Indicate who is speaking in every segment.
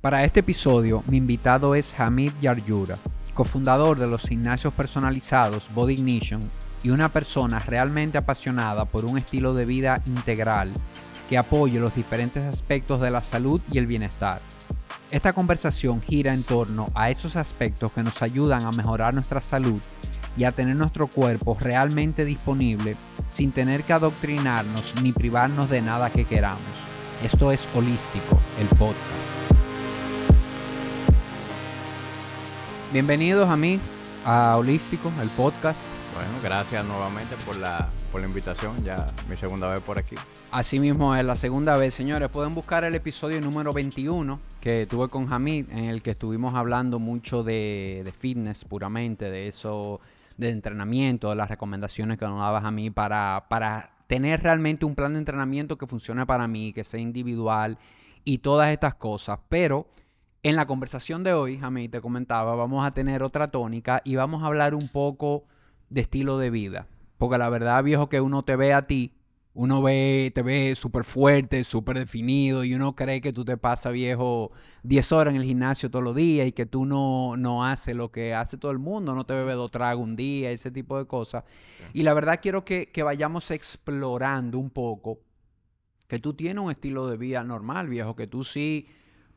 Speaker 1: Para este episodio, mi invitado es Hamid Yarjura, cofundador de los gimnasios personalizados Body Ignition y una persona realmente apasionada por un estilo de vida integral que apoye los diferentes aspectos de la salud y el bienestar. Esta conversación gira en torno a esos aspectos que nos ayudan a mejorar nuestra salud y a tener nuestro cuerpo realmente disponible sin tener que adoctrinarnos ni privarnos de nada que queramos. Esto es Holístico, el podcast. Bienvenidos a Holístico, el podcast.
Speaker 2: Bueno, gracias nuevamente por la invitación, ya mi segunda vez por aquí.
Speaker 1: Así mismo es la segunda vez, señores. Pueden buscar el episodio número 21 que tuve con Hamid, en el que estuvimos hablando mucho de fitness puramente, de eso, de entrenamiento, de las recomendaciones que nos daba Hamid para tener realmente un plan de entrenamiento que funcione para mí, que sea individual y todas estas cosas. Pero en la conversación de hoy, Hamid, te comentaba, vamos a tener otra tónica y vamos a hablar un poco de estilo de vida. Porque la verdad, viejo, que uno te ve a ti, te ve súper fuerte, súper definido y uno cree que tú te pasas, viejo, 10 horas en el gimnasio todos los días y que tú no haces lo que hace todo el mundo, no te bebes 2 tragos un día, ese tipo de cosas. Sí. Y la verdad quiero que vayamos explorando un poco que tú tienes un estilo de vida normal, viejo, que tú sí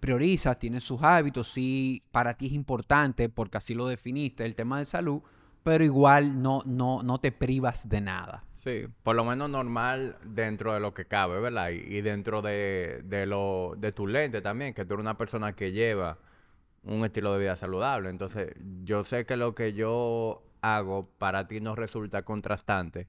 Speaker 1: priorizas, tienes sus hábitos, sí para ti es importante porque así lo definiste, el tema de salud, pero igual no te privas de nada.
Speaker 2: Sí, por lo menos normal dentro de lo que cabe, ¿verdad? Y dentro de tu lente también, que tú eres una persona que lleva un estilo de vida saludable. Entonces, yo sé que lo que yo hago para ti no resulta contrastante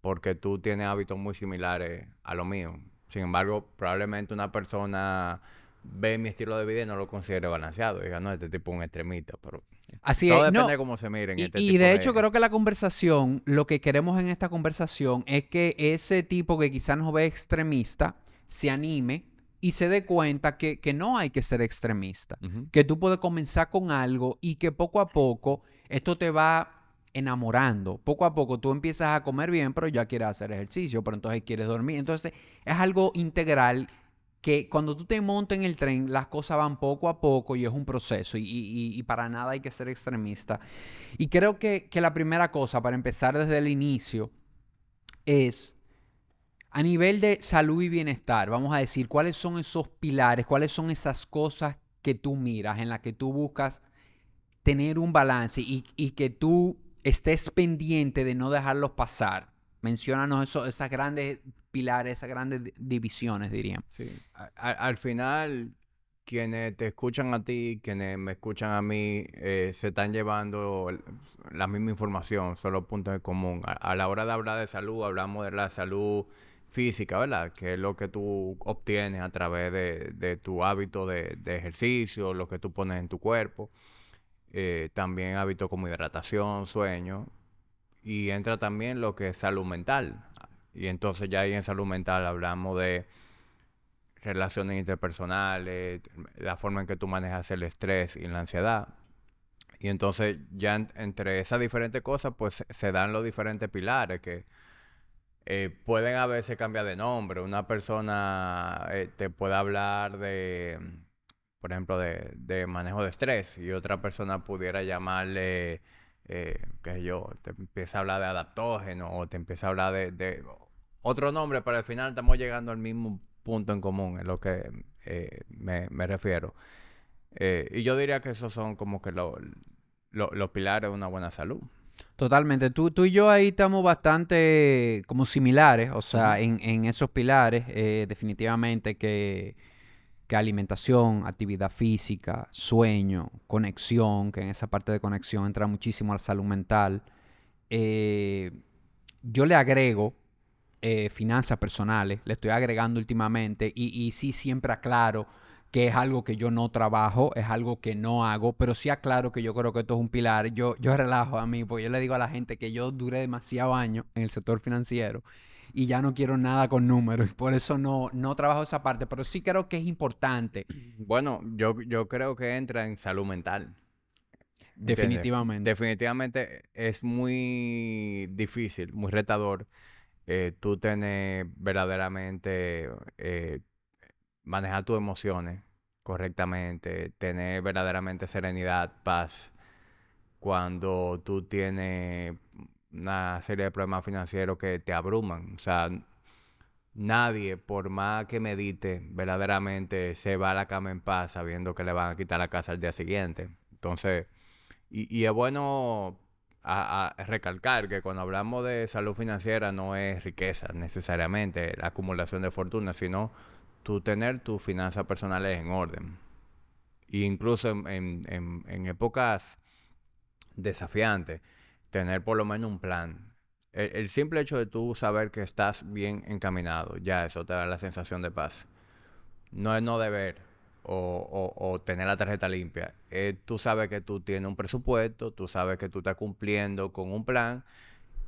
Speaker 2: porque tú tienes hábitos muy similares a lo mío. Sin embargo, probablemente una persona ve mi estilo de vida y no lo considere balanceado. Diga, no, este tipo es un extremista, pero
Speaker 1: así
Speaker 2: todo
Speaker 1: es,
Speaker 2: depende
Speaker 1: no.
Speaker 2: de cómo se miren
Speaker 1: Y,
Speaker 2: este
Speaker 1: y
Speaker 2: tipo
Speaker 1: de hecho
Speaker 2: de...
Speaker 1: creo que la conversación, lo que queremos en esta conversación es que ese tipo que quizás nos ve extremista se anime y se dé cuenta que no hay que ser extremista, que tú puedes comenzar con algo y que poco a poco esto te va enamorando. Poco a poco tú empiezas a comer bien, pero ya quieres hacer ejercicio, pero entonces quieres dormir. Entonces es algo integral que cuando tú te montas en el tren, las cosas van poco a poco y es un proceso y para nada hay que ser extremista. Y creo que la primera cosa, para empezar desde el inicio, es a nivel de salud y bienestar, vamos a decir, cuáles son esos pilares, cuáles son esas cosas que tú miras, en las que tú buscas tener un balance y que tú estés pendiente de no dejarlos pasar. Menciónanos esas grandes pilares, esas grandes divisiones, diríamos.
Speaker 2: Sí. Al final, quienes te escuchan a ti, quienes me escuchan a mí, se están llevando la misma información, son los puntos en común. A la hora de hablar de salud, hablamos de la salud física, ¿verdad? Que es lo que tú obtienes a través de tu hábito de ejercicio, lo que tú pones en tu cuerpo. También hábitos como hidratación, sueño. Y entra también lo que es salud mental. Y entonces ya ahí en salud mental hablamos de relaciones interpersonales, la forma en que tú manejas el estrés y la ansiedad. Y entonces ya entre esas diferentes cosas pues se dan los diferentes pilares que pueden a veces cambiar de nombre. Una persona te puede hablar de, por ejemplo, de manejo de estrés y otra persona pudiera llamarle, qué sé yo, te empieza a hablar de adaptógeno o te empieza a hablar de otro nombre, pero al final estamos llegando al mismo punto en común, es lo que me refiero. Y yo diría que esos son como que los pilares de una buena salud.
Speaker 1: Totalmente. Tú y yo ahí estamos bastante como similares, o sea, en esos pilares, definitivamente que alimentación, actividad física, sueño, conexión, que en esa parte de conexión entra muchísimo la salud mental. Eh, yo le agrego finanzas personales, le estoy agregando últimamente y sí siempre aclaro que es algo que yo no trabajo, es algo que no hago, pero sí aclaro que yo creo que esto es un pilar. Yo relajo a mí, porque yo le digo a la gente que yo duré demasiados años en el sector financiero y ya no quiero nada con números, y por eso no trabajo esa parte, pero sí creo que es importante.
Speaker 2: Bueno, yo creo que entra en salud mental. ¿Entiendes?
Speaker 1: Definitivamente.
Speaker 2: Definitivamente es muy difícil, muy retador tú tener verdaderamente manejar tus emociones correctamente, tener verdaderamente serenidad, paz, cuando tú tienes una serie de problemas financieros que te abruman. O sea, nadie, por más que medite, verdaderamente se va a la cama en paz sabiendo que le van a quitar la casa al día siguiente. Entonces, y es bueno a recalcar que cuando hablamos de salud financiera no es riqueza necesariamente, la acumulación de fortuna, sino tú tener tus finanzas personales en orden. Y incluso en épocas desafiantes, tener por lo menos un plan. El simple hecho de tú saber que estás bien encaminado, ya eso te da la sensación de paz. No es no deber o tener la tarjeta limpia. Tú sabes que tú tienes un presupuesto, tú sabes que tú estás cumpliendo con un plan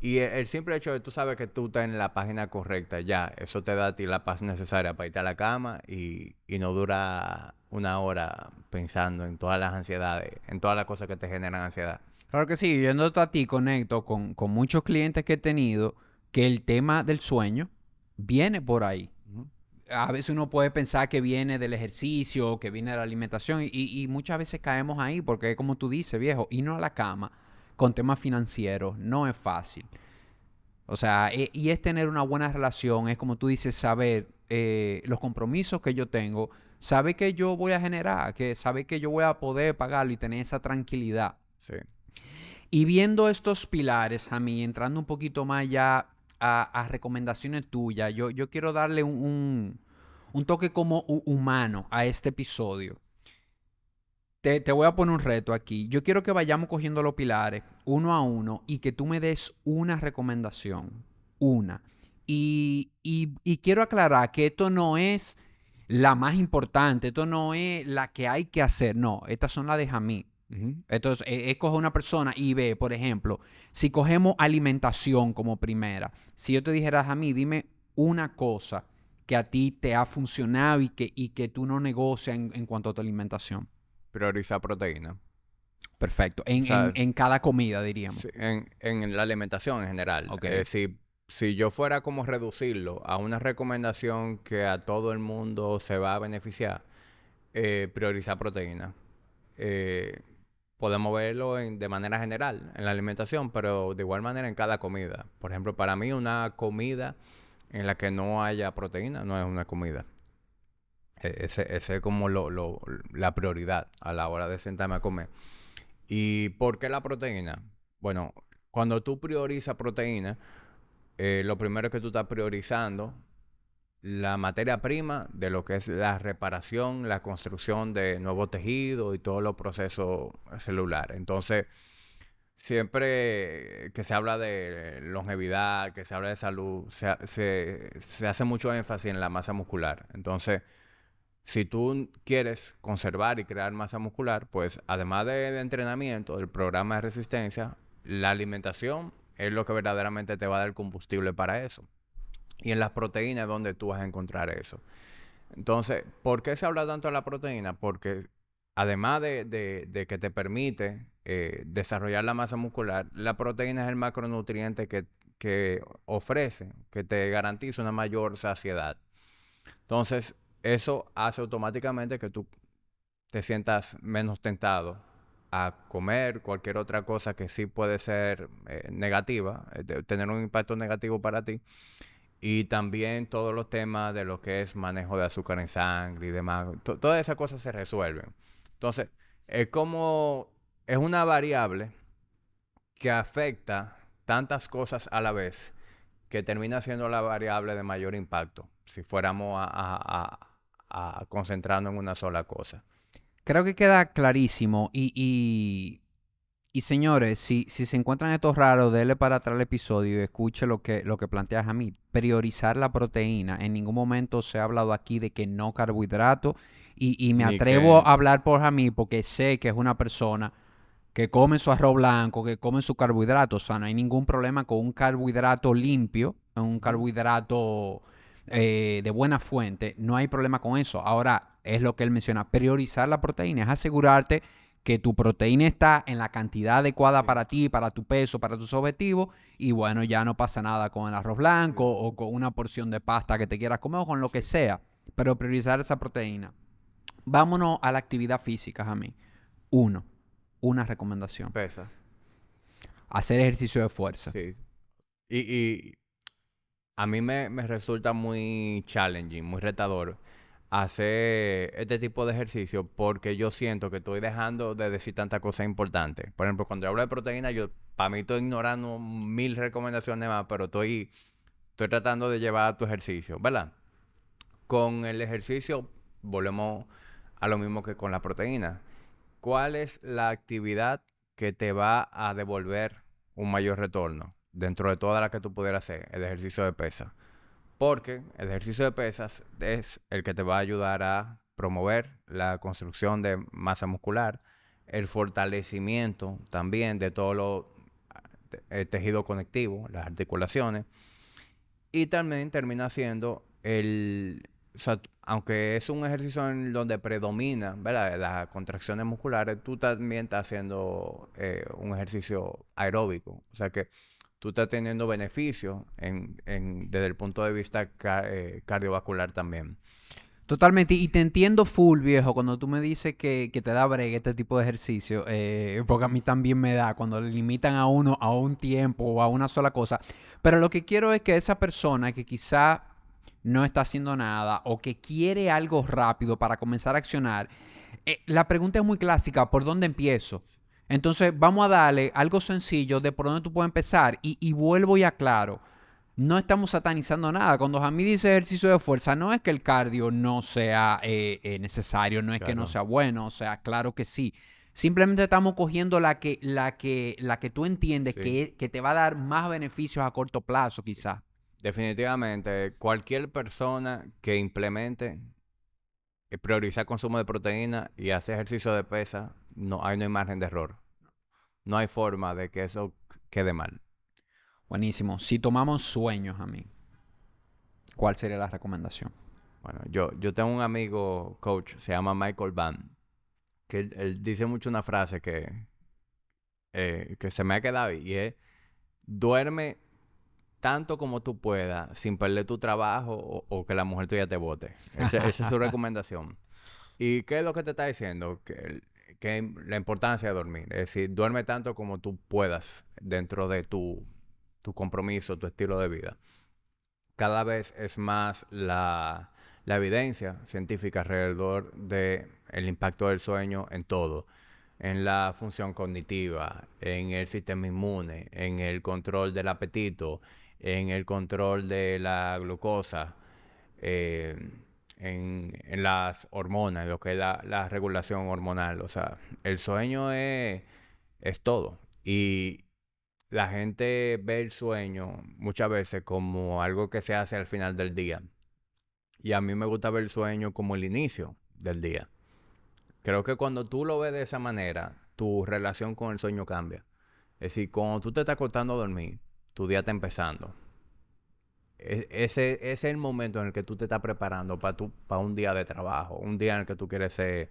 Speaker 2: y el simple hecho de tú sabes que tú estás en la página correcta, ya, eso te da a ti la paz necesaria para irte a la cama y no dura una hora pensando en todas las ansiedades, en todas las cosas que te generan ansiedad.
Speaker 1: Claro que sí, yendo a ti conecto con muchos clientes que he tenido que el tema del sueño viene por ahí.
Speaker 2: Ujú.
Speaker 1: A veces uno puede pensar que viene del ejercicio, que viene de la alimentación y muchas veces caemos ahí porque es como tú dices, viejo, irnos a la cama con temas financieros no es fácil. O sea, y es tener una buena relación, es como tú dices, saber los compromisos que yo tengo, saber que yo voy a generar, que saber que yo voy a poder pagarlo y tener esa tranquilidad.
Speaker 2: Sí.
Speaker 1: Y viendo estos pilares, a mí, entrando un poquito más ya a recomendaciones tuyas, yo quiero darle un toque como humano a este episodio. Te voy a poner un reto aquí. Yo quiero que vayamos cogiendo los pilares uno a uno y que tú me des una recomendación. Una. Y quiero aclarar que esto no es la más importante, esto no es la que hay que hacer. No, estas son las de Jamí.
Speaker 2: Ujú.
Speaker 1: Entonces, coge una persona y ve, por ejemplo, si cogemos alimentación como primera, si yo te dijera a mí, dime una cosa que a ti te ha funcionado y que tú no negocias en cuanto a tu alimentación.
Speaker 2: Priorizar proteína.
Speaker 1: Perfecto.
Speaker 2: O sea,
Speaker 1: En cada comida, diríamos.
Speaker 2: sí, en la alimentación en general.
Speaker 1: Ok.
Speaker 2: Si yo fuera como reducirlo a una recomendación que a todo el mundo se va a beneficiar, priorizar proteína. Eh, Podemos verlo de manera general en la alimentación, pero de igual manera en cada comida. Por ejemplo, para mí una comida en la que no haya proteína no es una comida. Ese es como la prioridad a la hora de sentarme a comer. ¿Y por qué la proteína? Bueno, cuando tú priorizas proteína, lo primero que tú estás priorizando la materia prima de lo que es la reparación, la construcción de nuevos tejidos y todos los procesos celulares. Entonces, siempre que se habla de longevidad, que se habla de salud, se hace mucho énfasis en la masa muscular. Entonces, si tú quieres conservar y crear masa muscular, pues además de entrenamiento, del programa de resistencia, la alimentación es lo que verdaderamente te va a dar combustible para eso. Y en las proteínas es donde tú vas a encontrar eso. Entonces, ¿por qué se habla tanto de la proteína? Porque además de que te permite desarrollar la masa muscular, la proteína es el macronutriente que ofrece, que te garantiza una mayor saciedad. Entonces, eso hace automáticamente que tú te sientas menos tentado a comer cualquier otra cosa que sí puede ser negativa, tener un impacto negativo para ti. Y también todos los temas de lo que es manejo de azúcar en sangre y demás. Todas esas cosas se resuelven. Entonces, es como, es una variable que afecta tantas cosas a la vez que termina siendo la variable de mayor impacto si fuéramos a concentrarnos en una sola cosa.
Speaker 1: Creo que queda clarísimo. Y señores, si se encuentran estos raros, denle para atrás el episodio y escuche lo que plantea Hamid. Priorizar la proteína. En ningún momento se ha hablado aquí de que no carbohidrato. Y me
Speaker 2: Ni
Speaker 1: atrevo
Speaker 2: que...
Speaker 1: a hablar por Hamid porque sé que es una persona que come su arroz blanco, que come su carbohidrato. O sea, no hay ningún problema con un carbohidrato limpio, un
Speaker 2: Ujú.
Speaker 1: carbohidrato de buena fuente. No hay problema con eso. Ahora, es lo que él menciona, priorizar la proteína, es asegurarte que tu proteína está en la cantidad adecuada
Speaker 2: Sí,
Speaker 1: para ti, para tu peso, para tus objetivos, y bueno, ya no pasa nada con el arroz blanco
Speaker 2: sí,
Speaker 1: o con una porción de pasta que te quieras comer o con lo que
Speaker 2: sí.
Speaker 1: sea, pero priorizar esa proteína. Vámonos a la actividad física, a mí. Una recomendación.
Speaker 2: Pesa,
Speaker 1: Hacer ejercicio de fuerza.
Speaker 2: sí. Y a mí me resulta muy challenging, muy retador hacer este tipo de ejercicio porque yo siento que estoy dejando de decir tantas cosas importantes. Por ejemplo, cuando yo hablo de proteína, yo para mí estoy ignorando 1000 recomendaciones más, pero estoy tratando de llevar tu ejercicio, ¿verdad? Con el ejercicio volvemos a lo mismo que con la proteína. ¿Cuál es la actividad que te va a devolver un mayor retorno dentro de todas las que tú pudieras hacer? El ejercicio de pesas. Porque el ejercicio de pesas es el que te va a ayudar a promover la construcción de masa muscular, el fortalecimiento también de todo el tejido conectivo, las articulaciones, y también termina siendo o sea, aunque es un ejercicio en donde predomina, ¿verdad? Las contracciones musculares, tú también estás haciendo un ejercicio aeróbico. O sea que tú estás teniendo beneficios desde el punto de vista cardiovascular también.
Speaker 1: Totalmente, y te entiendo full, viejo, cuando tú me dices que te da break este tipo de ejercicio, porque a mí también me da, cuando le limitan a uno a un tiempo o a una sola cosa. Pero lo que quiero es que esa persona que quizá no está haciendo nada o que quiere algo rápido para comenzar a accionar, la pregunta es muy clásica, ¿por dónde empiezo? Entonces vamos a darle algo sencillo de por dónde tú puedes empezar y vuelvo y aclaro. No estamos satanizando nada. Cuando Jamie dice ejercicio de fuerza, no es que el cardio no sea necesario, no es que no
Speaker 2: Claro.
Speaker 1: sea bueno, o sea, claro que sí. Simplemente estamos cogiendo la que tú entiendes
Speaker 2: Sí.
Speaker 1: que te va a dar más beneficios a corto plazo, quizás.
Speaker 2: Definitivamente, cualquier persona que implemente priorizar consumo de proteína y hacer ejercicio de pesa, no hay margen de error. No hay forma de que eso quede mal.
Speaker 1: Buenísimo. Si tomamos sueños, a mí, ¿cuál sería la recomendación?
Speaker 2: Bueno, yo tengo un amigo coach, se llama Michael Vann, que él dice mucho una frase que se me ha quedado y es, duerme tanto como tú puedas sin perder tu trabajo o que la mujer tuya te bote. Esa es su recomendación. ¿Y qué es lo que te está diciendo? Que la importancia de dormir. Es decir, duerme tanto como tú puedas dentro de tu compromiso, tu estilo de vida. Cada vez es más la evidencia científica alrededor del impacto del sueño en todo. En la función cognitiva, en el sistema inmune, en el control del apetito, en el control de la glucosa, eh, en las hormonas, lo que es la regulación hormonal. O sea, el sueño es todo. Y la gente ve el sueño muchas veces como algo que se hace al final del día. Y a mí me gusta ver el sueño como el inicio del día. Creo que cuando tú lo ves de esa manera, tu relación con el sueño cambia. Es decir, cuando tú te estás acostando a dormir, tu día está empezando. Ese es el momento en el que tú te estás preparando para un día de trabajo, un día en el que tú quieres ser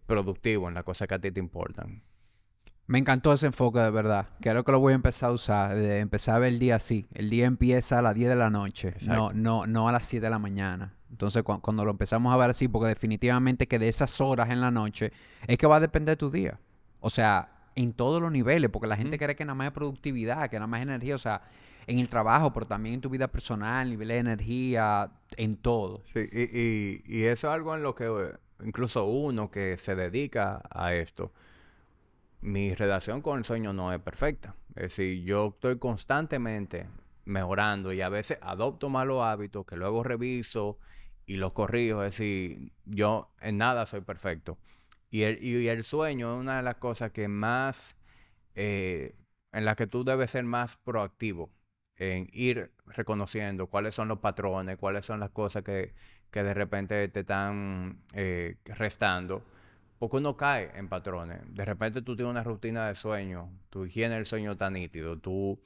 Speaker 2: productivo en las cosas que a ti te importan.
Speaker 1: Me encantó ese enfoque de verdad. Creo que lo voy a empezar a usar. De empezar a ver el día así. El día empieza a las 10 de la noche, no,
Speaker 2: Exacto.
Speaker 1: no, no a las 7 de la mañana. Entonces, cuando lo empezamos a ver así, porque definitivamente que de esas horas en la noche es que va a depender tu día. O sea, en todos los niveles, porque la gente
Speaker 2: Ujú.
Speaker 1: cree que nada más es productividad, que nada más es energía. O sea, en el trabajo, pero también en tu vida personal, nivel de energía, en todo.
Speaker 2: Sí, y eso es algo en lo que incluso uno que se dedica a esto, mi relación con el sueño no es perfecta. Es decir, yo estoy constantemente mejorando y a veces adopto malos hábitos que luego reviso y los corrijo. Es decir, yo en nada soy perfecto. Y el sueño es una de las cosas que más, eh, en la que tú debes ser más proactivo en ir reconociendo cuáles son los patrones, cuáles son las cosas que de repente te están restando. Porque uno cae en patrones. De repente tú tienes una rutina de sueño, tu higiene del sueño está nítido, tú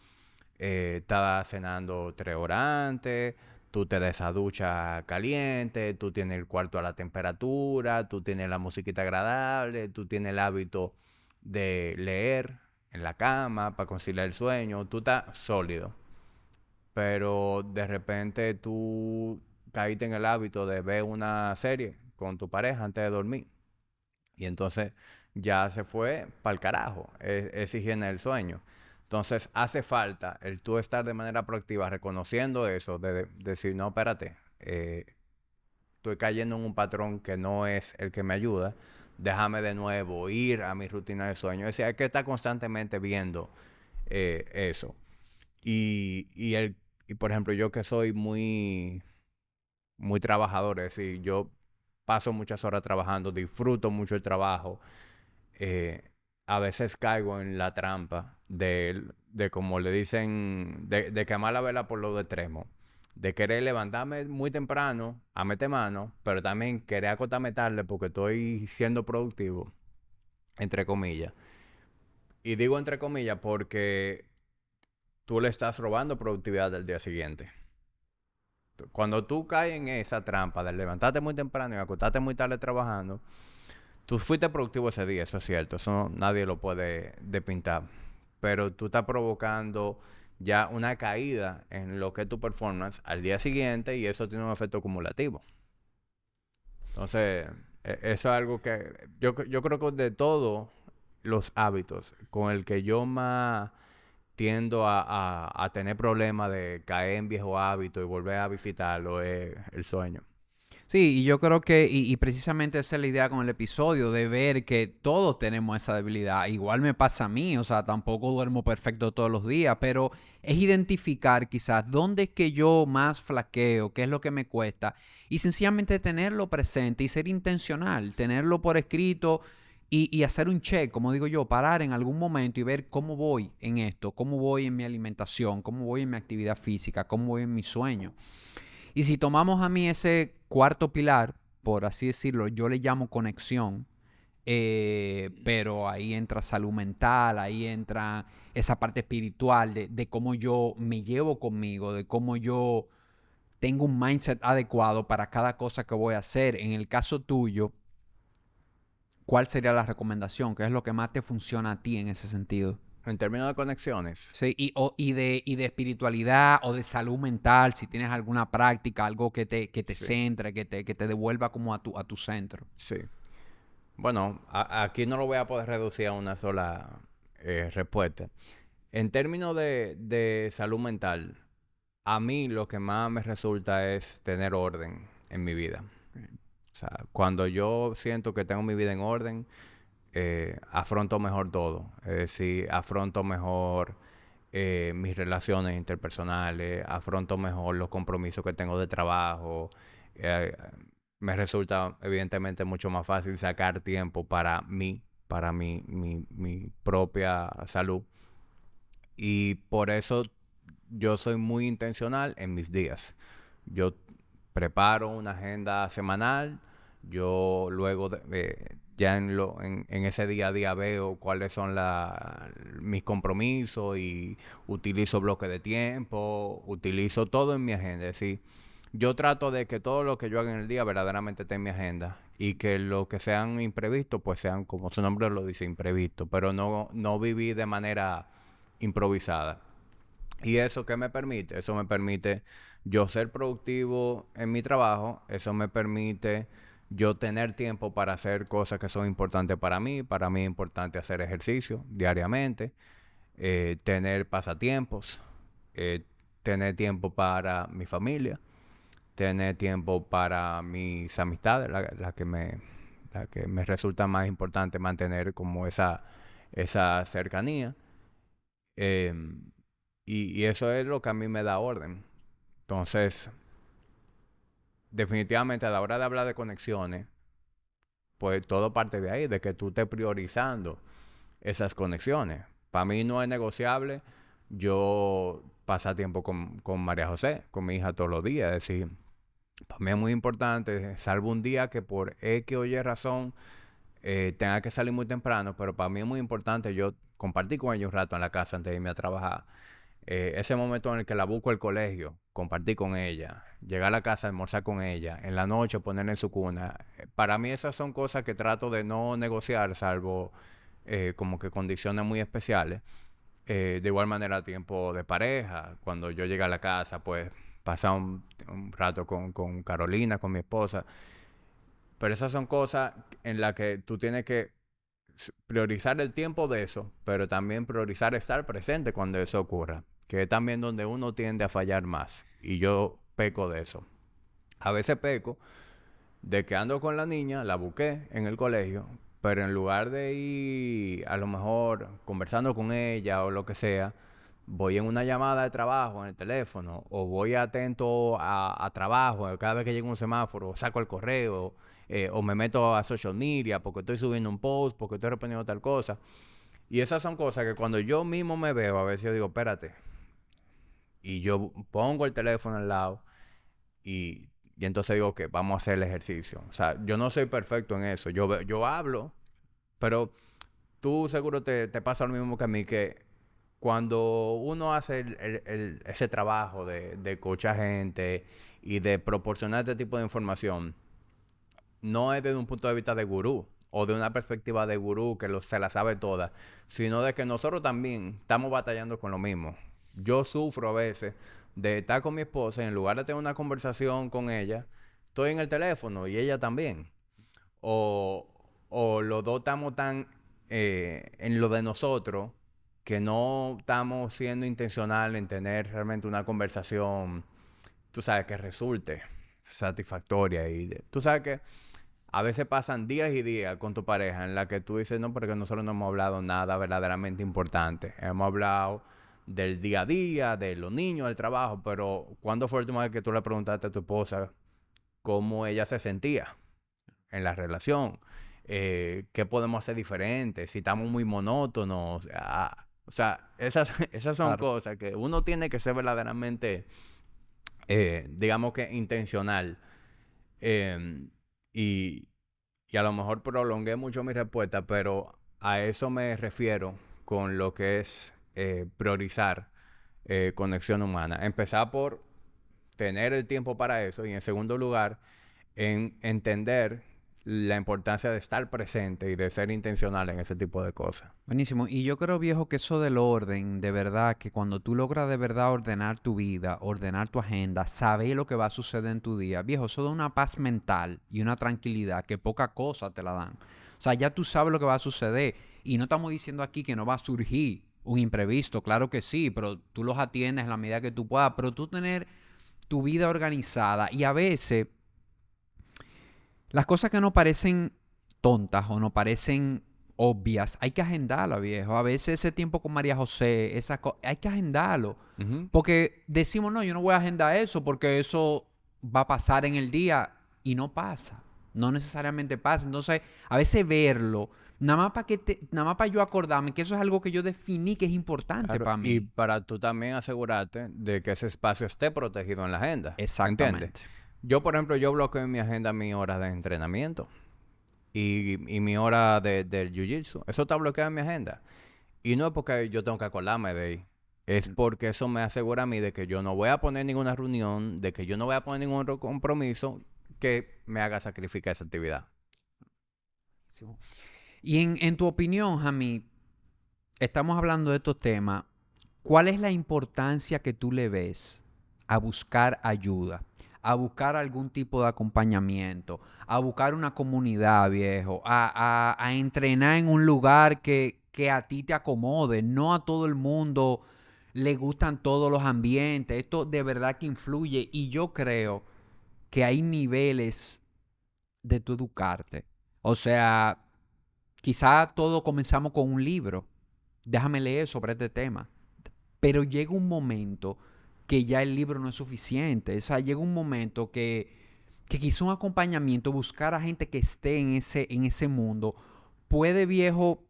Speaker 2: estás cenando 3 horas antes, tú te des a ducha caliente, tú tienes el cuarto a la temperatura, tú tienes la musiquita agradable, tú tienes el hábito de leer en la cama para conciliar el sueño, tú estás sólido. Pero de repente tú caíste en el hábito de ver una serie con tu pareja antes de dormir. Y entonces ya se fue para el carajo esa higiene del sueño. Entonces hace falta el tú estar de manera proactiva reconociendo eso, de decir, no, espérate, estoy cayendo en un patrón que no es el que me ayuda, déjame de nuevo ir a mi rutina de sueño. Es decir, hay que estar constantemente viendo eso. Y por ejemplo, yo que soy muy trabajador, es decir, yo paso muchas horas trabajando, disfruto mucho el trabajo, eh, a veces caigo en la trampa de como le dicen, de quemar la vela por los extremos, de querer levantarme muy temprano a meter mano, pero también querer acostarme tarde porque estoy siendo productivo, entre comillas. Y digo entre comillas porque tú le estás robando productividad del día siguiente. Cuando tú caes en esa trampa de levantarte muy temprano y acostarte muy tarde trabajando, tú fuiste productivo ese día, eso es cierto, eso nadie lo puede despintar. Pero tú estás provocando ya una caída en lo que es tu performance al día siguiente y eso tiene un efecto acumulativo. Entonces, eso es algo que yo creo que de todos los hábitos con el que yo más tiendo a tener problemas de caer en viejo hábito y volver a visitarlo es el sueño.
Speaker 1: Sí, y yo creo que, y precisamente esa es la idea con el episodio, de ver que todos tenemos esa debilidad. Igual me pasa a mí, o sea, tampoco duermo perfecto todos los días, pero es identificar quizás dónde es que yo más flaqueo, qué es lo que me cuesta, y sencillamente tenerlo presente y ser intencional, tenerlo por escrito y hacer un check, como digo yo, parar en algún momento y ver cómo voy en esto, cómo voy en mi alimentación, cómo voy en mi actividad física, cómo voy en mi sueño. Y si tomamos a mí ese cuarto pilar, por así decirlo, yo le llamo conexión, pero ahí entra salud mental, ahí entra esa parte espiritual de cómo yo me llevo conmigo, de cómo yo tengo un mindset adecuado para cada cosa que voy a hacer. En el caso tuyo, ¿cuál sería la recomendación? ¿Qué es lo que más te funciona a ti en ese sentido?
Speaker 2: En términos de conexiones,
Speaker 1: Sí, y de espiritualidad o de salud mental, si tienes alguna práctica, algo que te
Speaker 2: sí,
Speaker 1: centre, que te devuelva como a tu centro.
Speaker 2: sí. Bueno, aquí no lo voy a poder reducir a una sola respuesta. En términos de salud mental, a mí lo que más me resulta es tener orden en mi vida. O sea, cuando yo siento que tengo mi vida en orden, afronto mejor todo. Es decir, afronto mejor mis relaciones interpersonales, afronto mejor los compromisos que tengo de trabajo. eh, Me resulta evidentemente mucho más fácil sacar tiempo para mí, para mi propia salud. Y por eso yo soy muy intencional en mis días. Yo preparo una agenda semanal. Yo luego ya en ese día a día veo cuáles son mis compromisos y utilizo bloques de tiempo, utilizo todo en mi agenda. Es decir, yo trato de que todo lo que yo haga en el día verdaderamente esté en mi agenda y que lo que sean imprevistos, pues sean, como su nombre lo dice, imprevistos, pero no vivir de manera improvisada. ¿Y eso qué me permite? Eso me permite yo ser productivo en mi trabajo, eso me permite yo tener tiempo para hacer cosas que son importantes para mí es importante hacer ejercicio diariamente, tener pasatiempos, eh, tener tiempo para mi familia, tener tiempo para mis amistades, la que me resulta más importante mantener como esa cercanía. Em, y eso es lo que a mí me da orden. Entonces, definitivamente a la hora de hablar de conexiones, pues todo parte de ahí, de que tú estés priorizando esas conexiones. Para mí no es negociable yo pasar tiempo con María José, con mi hija todos los días. Es decir, para mí es muy importante, salvo un día que por X o Y razón tenga que salir muy temprano, pero para mí es muy importante yo compartir con ella un rato en la casa antes de irme a trabajar. Ese momento en el que la busco al colegio, compartir con ella, llegar a la casa, almorzar con ella, en la noche ponerla en su cuna. Para mí esas son cosas que trato de no negociar, salvo como que condiciones muy especiales. De igual manera, tiempo de pareja, cuando yo llegue a la casa, pues pasar un rato con Carolina, con mi esposa. Pero esas son cosas en las que tú tienes que priorizar el tiempo de eso, pero también priorizar estar presente cuando eso ocurra, que es también donde uno tiende a fallar más. Y yo peco de eso. A veces peco de que ando con la niña, la busqué en el colegio, pero en lugar de ir a lo mejor conversando con ella o lo que sea, voy en una llamada de trabajo en el teléfono o voy atento a trabajo, cada vez que llega un semáforo, saco el correo o me meto a social media porque estoy subiendo un post, porque estoy respondiendo tal cosa. Y esas son cosas que cuando yo mismo me veo, a veces yo digo, espérate, y yo pongo el teléfono al lado y entonces digo que vamos a hacer el ejercicio. O sea, yo no soy perfecto en eso. Yo hablo, pero tú seguro te pasa lo mismo que a mí, que cuando uno hace ese trabajo de escuchar gente y de proporcionar este tipo de información, no es desde un punto de vista de gurú o de una perspectiva de gurú que se la sabe toda, sino de que nosotros también estamos batallando con lo mismo. Yo sufro a veces de estar con mi esposa y en lugar de tener una conversación con ella, estoy en el teléfono y ella también. O, o los dos estamos tan en lo de nosotros que no estamos siendo intencionales en tener realmente una conversación, tú sabes, que resulte satisfactoria. Tú sabes que a veces pasan días y días con tu pareja en la que tú dices, no, porque nosotros no hemos hablado nada verdaderamente importante. Hemos hablado del día a día, de los niños, del trabajo, pero ¿cuándo fue la última vez que tú le preguntaste a tu esposa cómo ella se sentía en la relación? ¿Qué podemos hacer diferente? Si estamos muy monótonos. O sea, esas son
Speaker 1: Claro.
Speaker 2: cosas que uno tiene que ser verdaderamente, digamos que intencional. Em, y, y a lo mejor prolongué mucho mi respuesta, pero a eso me refiero con lo que es priorizar conexión humana. Empezar por tener el tiempo para eso y en segundo lugar, en entender la importancia de estar presente y de ser intencional en ese tipo de cosas.
Speaker 1: Buenísimo. Y yo creo, viejo, que eso del orden, de verdad, que cuando tú logras de verdad ordenar tu vida, ordenar tu agenda, saber lo que va a suceder en tu día, viejo, eso da una paz mental y una tranquilidad que pocas cosas te la dan. O sea, ya tú sabes lo que va a suceder. Y no estamos diciendo aquí que no va a surgir un imprevisto, claro que sí, pero tú los atiendes en la medida que tú puedas. Pero tú tener tu vida organizada y a veces las cosas que no parecen tontas o no parecen obvias, hay que agendarla, viejo. A veces ese tiempo con María José, hay que agendarlo.
Speaker 2: Ujú.
Speaker 1: Porque decimos, no, yo no voy a agendar eso porque eso va a pasar en el día y no pasa. No necesariamente pasa. Entonces, a veces verlo, nada más para yo acordarme que eso es algo que yo definí que es importante
Speaker 2: Claro,
Speaker 1: para
Speaker 2: y
Speaker 1: mí.
Speaker 2: para tú también asegurarte de que ese espacio esté protegido en la agenda, ¿entiendes?
Speaker 1: Exactamente.
Speaker 2: Yo, por ejemplo, yo bloqueo en mi agenda mi hora de entrenamiento y mi hora del jiu-jitsu. Eso está bloqueado en mi agenda. Y no es porque yo tengo que acordarme de ahí. Es porque eso me asegura a mí de que yo no voy a poner ninguna reunión, de que yo no voy a poner ningún otro compromiso que me haga sacrificar esa actividad.
Speaker 1: Y en tu opinión, Hamid, estamos hablando de estos temas. ¿Cuál es la importancia que tú le ves a buscar ayuda, a buscar algún tipo de acompañamiento, a buscar una comunidad, viejo, a entrenar en un lugar que a ti te acomode? No a todo el mundo le gustan todos los ambientes. Esto de verdad que influye y yo creo que hay niveles de tu educarte. O sea, quizá todos comenzamos con un libro. Déjame leer sobre este tema. Pero llega un momento que ya el libro no es suficiente. O sea, llega un momento que quizá un acompañamiento, buscar a gente que esté en ese mundo, puede, viejo,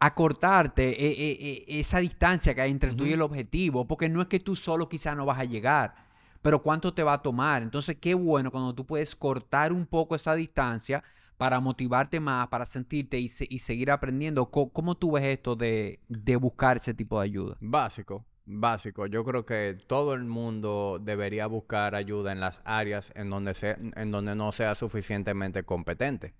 Speaker 1: acortarte esa distancia que hay entre tú y
Speaker 2: Ujú.
Speaker 1: el objetivo. Porque no es que tú solo quizá no vas a llegar, pero cuánto te va a tomar. Entonces, qué bueno cuando tú puedes cortar un poco esa distancia para motivarte más, para sentirte y seguir aprendiendo. ¿Cómo tú ves esto de buscar ese tipo de ayuda?
Speaker 2: Básico, básico. Yo creo que todo el mundo debería buscar ayuda en las áreas en donde no sea suficientemente competente.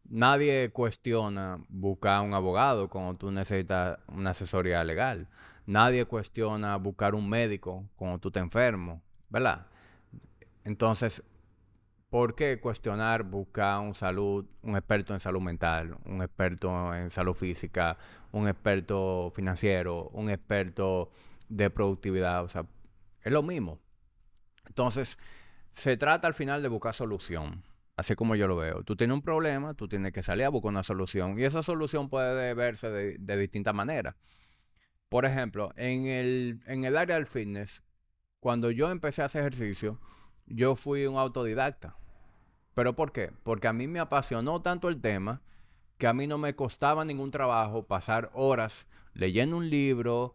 Speaker 2: Nadie cuestiona buscar un abogado cuando tú necesitas una asesoría legal. Nadie cuestiona buscar un médico cuando tú te enfermo, ¿verdad? Entonces, ¿Por qué cuestionar, buscar un experto en salud mental, un experto en salud física, un experto financiero, un experto de productividad? O sea, es lo mismo. Entonces, se trata al final de buscar solución, así como yo lo veo. Tú tienes un problema, tú tienes que salir a buscar una solución y esa solución puede verse de distintas maneras. Por ejemplo, en el área del fitness, cuando yo empecé a hacer ejercicio, yo fui un autodidacta. ¿Pero por qué? Porque a mí me apasionó tanto el tema que a mí no me costaba ningún trabajo pasar horas leyendo un libro,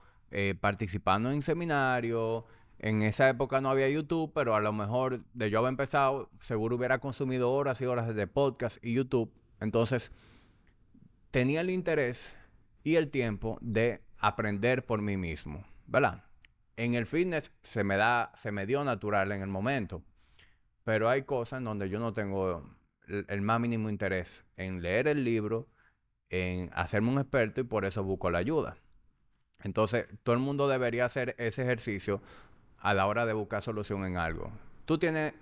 Speaker 2: participando en seminarios. En esa época no había YouTube, pero a lo mejor de yo haber empezado, seguro hubiera consumido horas y horas de podcast y YouTube. Entonces, tenía el interés y el tiempo de aprender por mí mismo, ¿verdad? En el fitness se me dio natural en el momento, pero hay cosas en donde yo no tengo el más mínimo interés en leer el libro, en hacerme un experto y por eso busco la ayuda. Entonces, todo el mundo debería hacer ese ejercicio a la hora de buscar solución en algo. Tú tienes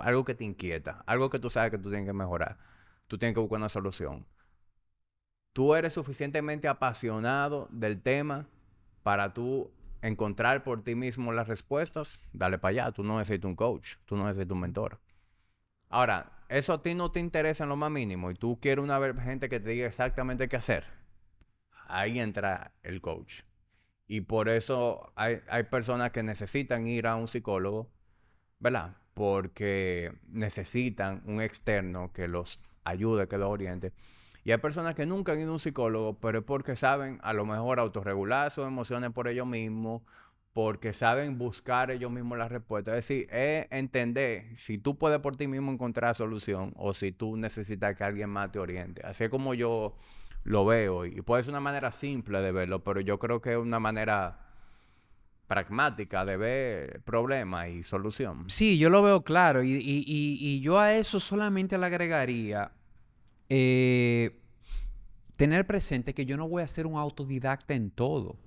Speaker 2: algo que te inquieta, algo que tú sabes que tú tienes que mejorar. Tú tienes que buscar una solución. Tú eres suficientemente apasionado del tema para tú encontrar por ti mismo las respuestas. Dale para allá. Tú no necesitas un coach. Tú no necesitas un mentor. Ahora, eso a ti no te interesa en lo más mínimo y tú quieres gente que te diga exactamente qué hacer. Ahí entra el coach. Y por eso hay personas que necesitan ir a un psicólogo, ¿verdad? Porque necesitan un externo que los ayude, que los oriente. Y hay personas que nunca han ido a un psicólogo, pero es porque saben a lo mejor autorregular sus emociones por ellos mismos, porque saben buscar ellos mismos las respuestas. Es decir, es entender si tú puedes por ti mismo encontrar solución o si tú necesitas que alguien más te oriente. Así es como yo lo veo. Y puede ser una manera simple de verlo, pero yo creo que es una manera pragmática de ver problema y solución.
Speaker 1: Sí, yo lo veo claro y yo a eso solamente le agregaría eh, tener presente que yo no voy a ser un autodidacta en todo.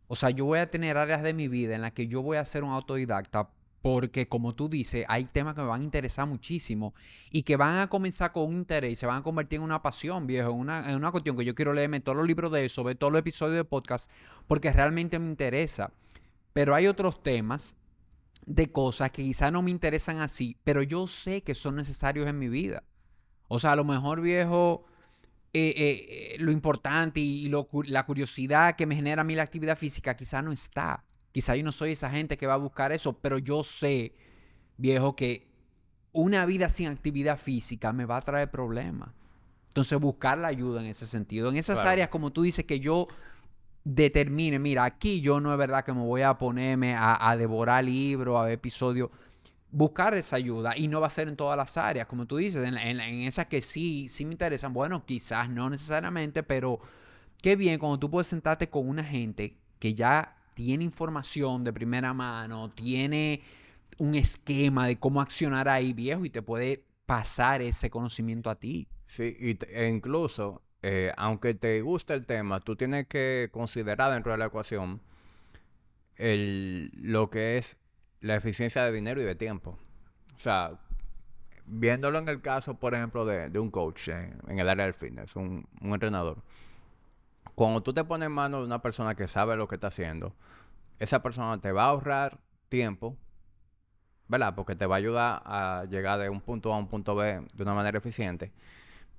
Speaker 1: O sea, yo voy a tener áreas de mi vida en las que yo voy a ser un autodidacta porque, como tú dices, hay temas que me van a interesar muchísimo y que van a comenzar con un interés y se van a convertir en una pasión, viejo, en una cuestión que yo quiero leerme todos los libros de eso, ver todos los episodios de podcast porque realmente me interesa. Pero hay otros temas de cosas que quizás no me interesan así, pero yo sé que son necesarios en mi vida. O sea, a lo mejor, viejo, lo importante y la curiosidad que me genera a mí la actividad física quizás no está. Quizás yo no soy esa gente que va a buscar eso, pero yo sé, viejo, que una vida sin actividad física me va a traer problemas. Entonces, buscar la ayuda en ese sentido. En esas
Speaker 2: Claro.
Speaker 1: áreas, como tú dices, que yo determine, mira, aquí yo no es verdad que me voy a ponerme a devorar libros, a ver episodios. Buscar esa ayuda y no va a ser en todas las áreas, como tú dices, en esas que sí me interesan. Bueno, quizás no necesariamente, pero qué bien cuando tú puedes sentarte con una gente que ya tiene información de primera mano, tiene un esquema de cómo accionar ahí, viejo, y te puede pasar ese conocimiento a ti.
Speaker 2: Sí, e incluso, aunque te guste el tema, tú tienes que considerar dentro de la ecuación lo que es la eficiencia de dinero y de tiempo. O sea, viéndolo en el caso, por ejemplo, de un coach en el área del fitness, un entrenador. Cuando tú te pones en manos de una persona que sabe lo que está haciendo, esa persona te va a ahorrar tiempo, ¿verdad? Porque te va a ayudar a llegar de un punto A a un punto B de una manera eficiente,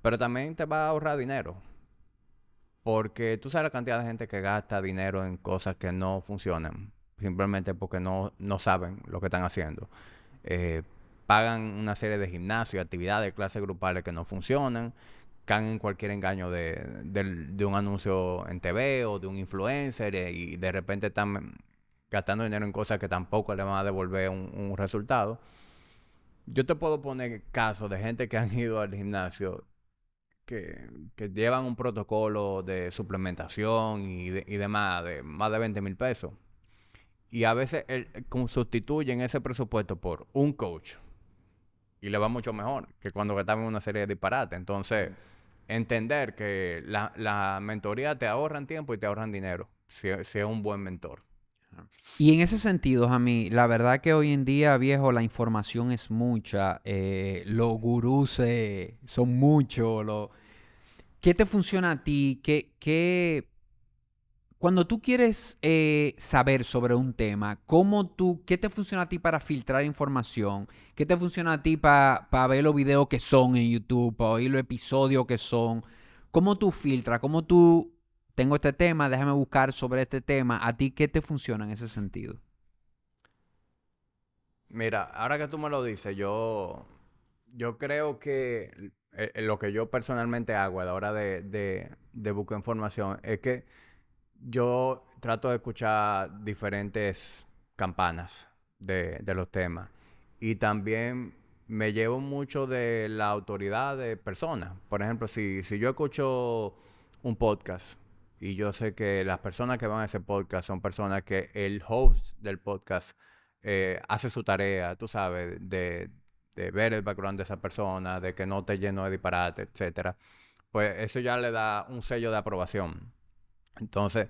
Speaker 2: pero también te va a ahorrar dinero. Porque tú sabes la cantidad de gente que gasta dinero en cosas que no funcionan, simplemente porque no saben lo que están haciendo. Eh, Pagan una serie de gimnasios, actividades, clases grupales que no funcionan, caen en cualquier engaño de un anuncio en TV o de un influencer y de repente están gastando dinero en cosas que tampoco le van a devolver un resultado. Yo te puedo poner casos de gente que han ido al gimnasio que llevan un protocolo de suplementación y demás de más de 20,000 pesos. Y a veces sustituyen ese presupuesto por un coach y le va mucho mejor que cuando gastaban una serie de disparates. Entonces, entender que la mentoría te ahorran tiempo y te ahorran dinero si es un buen mentor.
Speaker 1: Y en ese sentido, a mí, la verdad que hoy en día, viejo, la información es mucha. Los gurús son muchos. ¿Qué te funciona a ti? Cuando tú quieres saber sobre un tema, ¿qué te funciona a ti para filtrar información? ¿Qué te funciona a ti para ver los videos que son en YouTube, para oír los episodios que son? ¿Cómo tú filtras? Tengo este tema, déjame buscar sobre este tema? ¿A ti qué te funciona en ese sentido?
Speaker 2: Mira, ahora que tú me lo dices, yo creo que lo que yo personalmente hago a la hora de buscar información es que yo trato de escuchar diferentes campanas de los temas. Y también me llevo mucho de la autoridad de personas. Por ejemplo, si yo escucho un podcast y yo sé que las personas que van a ese podcast son personas que el host del podcast hace su tarea, tú sabes, de ver el background de esa persona, de que no esté lleno de disparate, etcétera, pues eso ya le da un sello de aprobación. Entonces,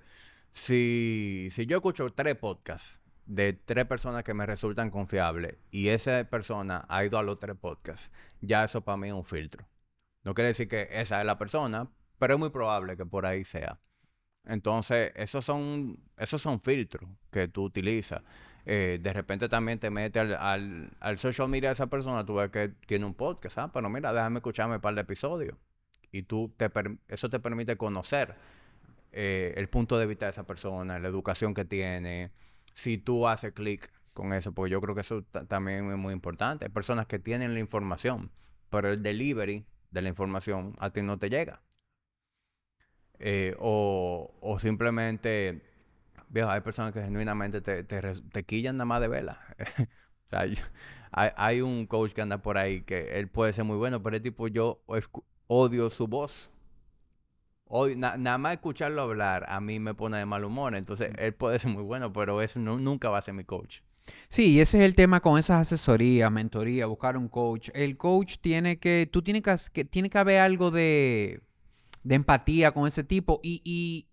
Speaker 2: si yo escucho 3 podcasts de 3 personas que me resultan confiables y esa persona ha ido a los 3 podcasts, ya eso para mí es un filtro. No quiere decir que esa es la persona, pero es muy probable que por ahí sea. Entonces, esos son filtros que tú utilizas. De repente también te metes al social media de esa persona, tú ves que tiene un podcast, pero mira, déjame escucharme un par de episodios. Y eso te permite conocer el punto de vista de esa persona, la educación que tiene, si tú haces clic con eso, porque yo creo que eso también es muy importante. Hay personas que tienen la información, pero el delivery de la información a ti no te llega. O simplemente, viejo, hay personas que genuinamente te quillan nada más de vela. O sea, hay un coach que anda por ahí que él puede ser muy bueno, pero el tipo yo odio su voz. Nada más escucharlo hablar a mí me pone de mal humor. Entonces, él puede ser muy bueno, pero eso nunca va a ser mi coach.
Speaker 1: Sí, y ese es el tema con esas asesorías, mentoría, buscar un coach. El coach tiene que haber algo de empatía con ese tipo. Y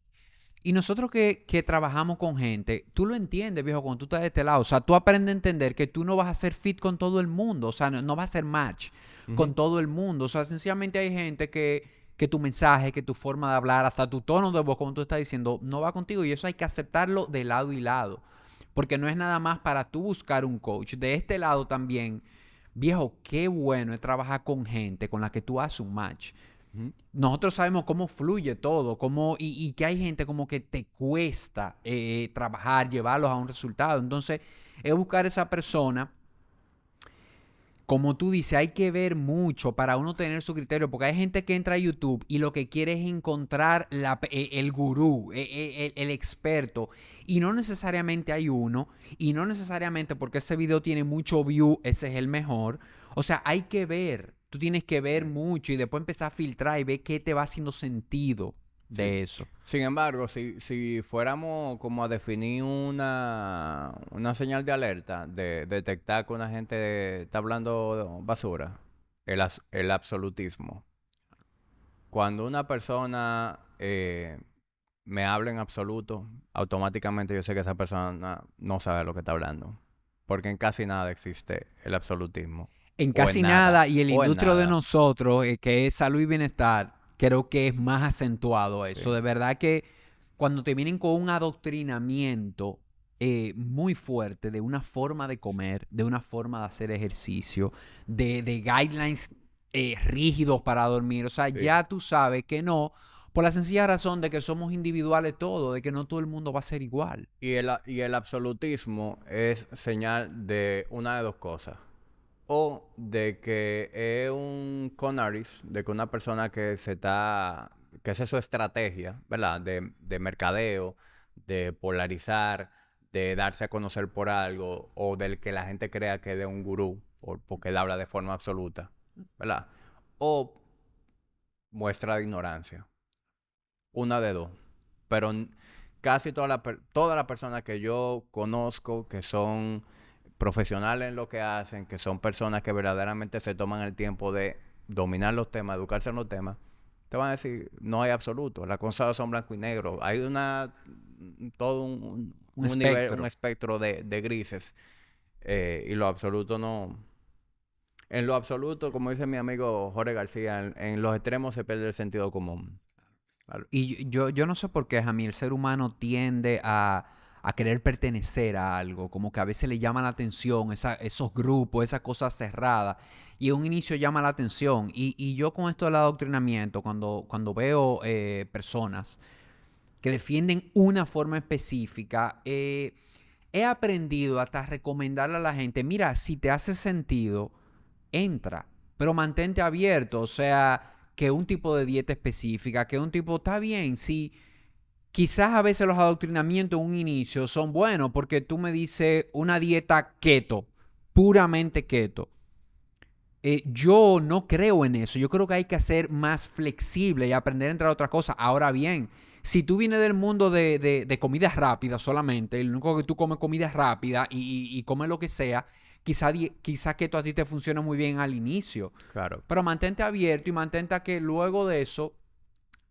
Speaker 1: nosotros que trabajamos con gente, tú lo entiendes, viejo, cuando tú estás de este lado. O sea, tú aprendes a entender que tú no vas a ser fit con todo el mundo. O sea, no vas a ser match con
Speaker 2: Ujú.
Speaker 1: todo el mundo. O sea, sencillamente hay gente que tu mensaje, que tu forma de hablar, hasta tu tono de voz, como tú estás diciendo, no va contigo. Y eso hay que aceptarlo de lado y lado. Porque no es nada más para tú buscar un coach. De este lado también, viejo, qué bueno es trabajar con gente con la que tú haces un match.
Speaker 2: Ujú.
Speaker 1: Nosotros sabemos cómo fluye todo, y que hay gente como que te cuesta trabajar, llevarlos a un resultado. Entonces, es buscar esa persona. Como tú dices, hay que ver mucho para uno tener su criterio, porque hay gente que entra a YouTube y lo que quiere es encontrar el gurú, el experto, y no necesariamente hay uno, y no necesariamente porque ese video tiene mucho view, ese es el mejor. O sea, hay que ver, tú tienes que ver mucho y después empezar a filtrar y ver qué te va haciendo sentido
Speaker 2: Sí.
Speaker 1: de eso.
Speaker 2: Sin embargo, si fuéramos como a definir una señal de alerta, de detectar que una gente está hablando basura, el absolutismo. Cuando una persona me habla en absoluto, automáticamente yo sé que esa persona no sabe lo que está hablando. Porque en casi nada existe el absolutismo.
Speaker 1: En
Speaker 2: O en
Speaker 1: casi
Speaker 2: nada.
Speaker 1: nada, y el
Speaker 2: O en
Speaker 1: industria de
Speaker 2: nada.
Speaker 1: nosotros, que es salud y bienestar, creo que es más acentuado eso.
Speaker 2: Sí.
Speaker 1: De verdad que cuando te vienen con un adoctrinamiento muy fuerte de una forma de comer, de una forma de hacer ejercicio, de guidelines rígidos para dormir, o sea,
Speaker 2: Sí.
Speaker 1: ya tú sabes que no, por la sencilla razón de que somos individuales todos, de que no todo el mundo va a ser igual.
Speaker 2: Y el absolutismo es señal de una de dos cosas. O de que es un con artist, de que una persona que esa es su estrategia, ¿verdad? De mercadeo, de polarizar, de darse a conocer por algo, o del que la gente crea que es de un gurú, porque él habla de forma absoluta, ¿verdad? O muestra de ignorancia. Una de dos. Pero casi todas las personas que yo conozco que son profesionales en lo que hacen, que son personas que verdaderamente se toman el tiempo de dominar los temas, educarse en los temas, te van a decir, no hay absoluto, las cosas son blanco y negro. Hay todo
Speaker 1: Un
Speaker 2: un nivel, un
Speaker 1: espectro.
Speaker 2: espectro de grises. Y lo absoluto no... En lo absoluto, como dice mi amigo Jorge García, en los extremos se pierde el sentido común. Claro.
Speaker 1: Y yo no sé por qué a mí el ser humano tiende a querer pertenecer a algo, como que a veces le llama la atención esos grupos, esas cosas cerradas, y en un inicio llama la atención. Y yo con esto del adoctrinamiento, cuando veo personas que defienden una forma específica, he aprendido hasta a recomendarle a la gente, mira, si te hace sentido, entra, pero mantente abierto, o sea, que un tipo de dieta específica, que un tipo, está bien, si quizás a veces los adoctrinamientos en un inicio son buenos, porque tú me dices una dieta keto, puramente keto. Yo no creo en eso. Yo creo que hay que ser más flexible y aprender entre otras cosas. Ahora bien, si tú vienes del mundo de comida rápida solamente, y lo único que tú comes comida rápida y comes lo que sea, quizá que esto a ti te funcione muy bien al inicio.
Speaker 2: Claro.
Speaker 1: Pero mantente abierto y mantente a que luego de eso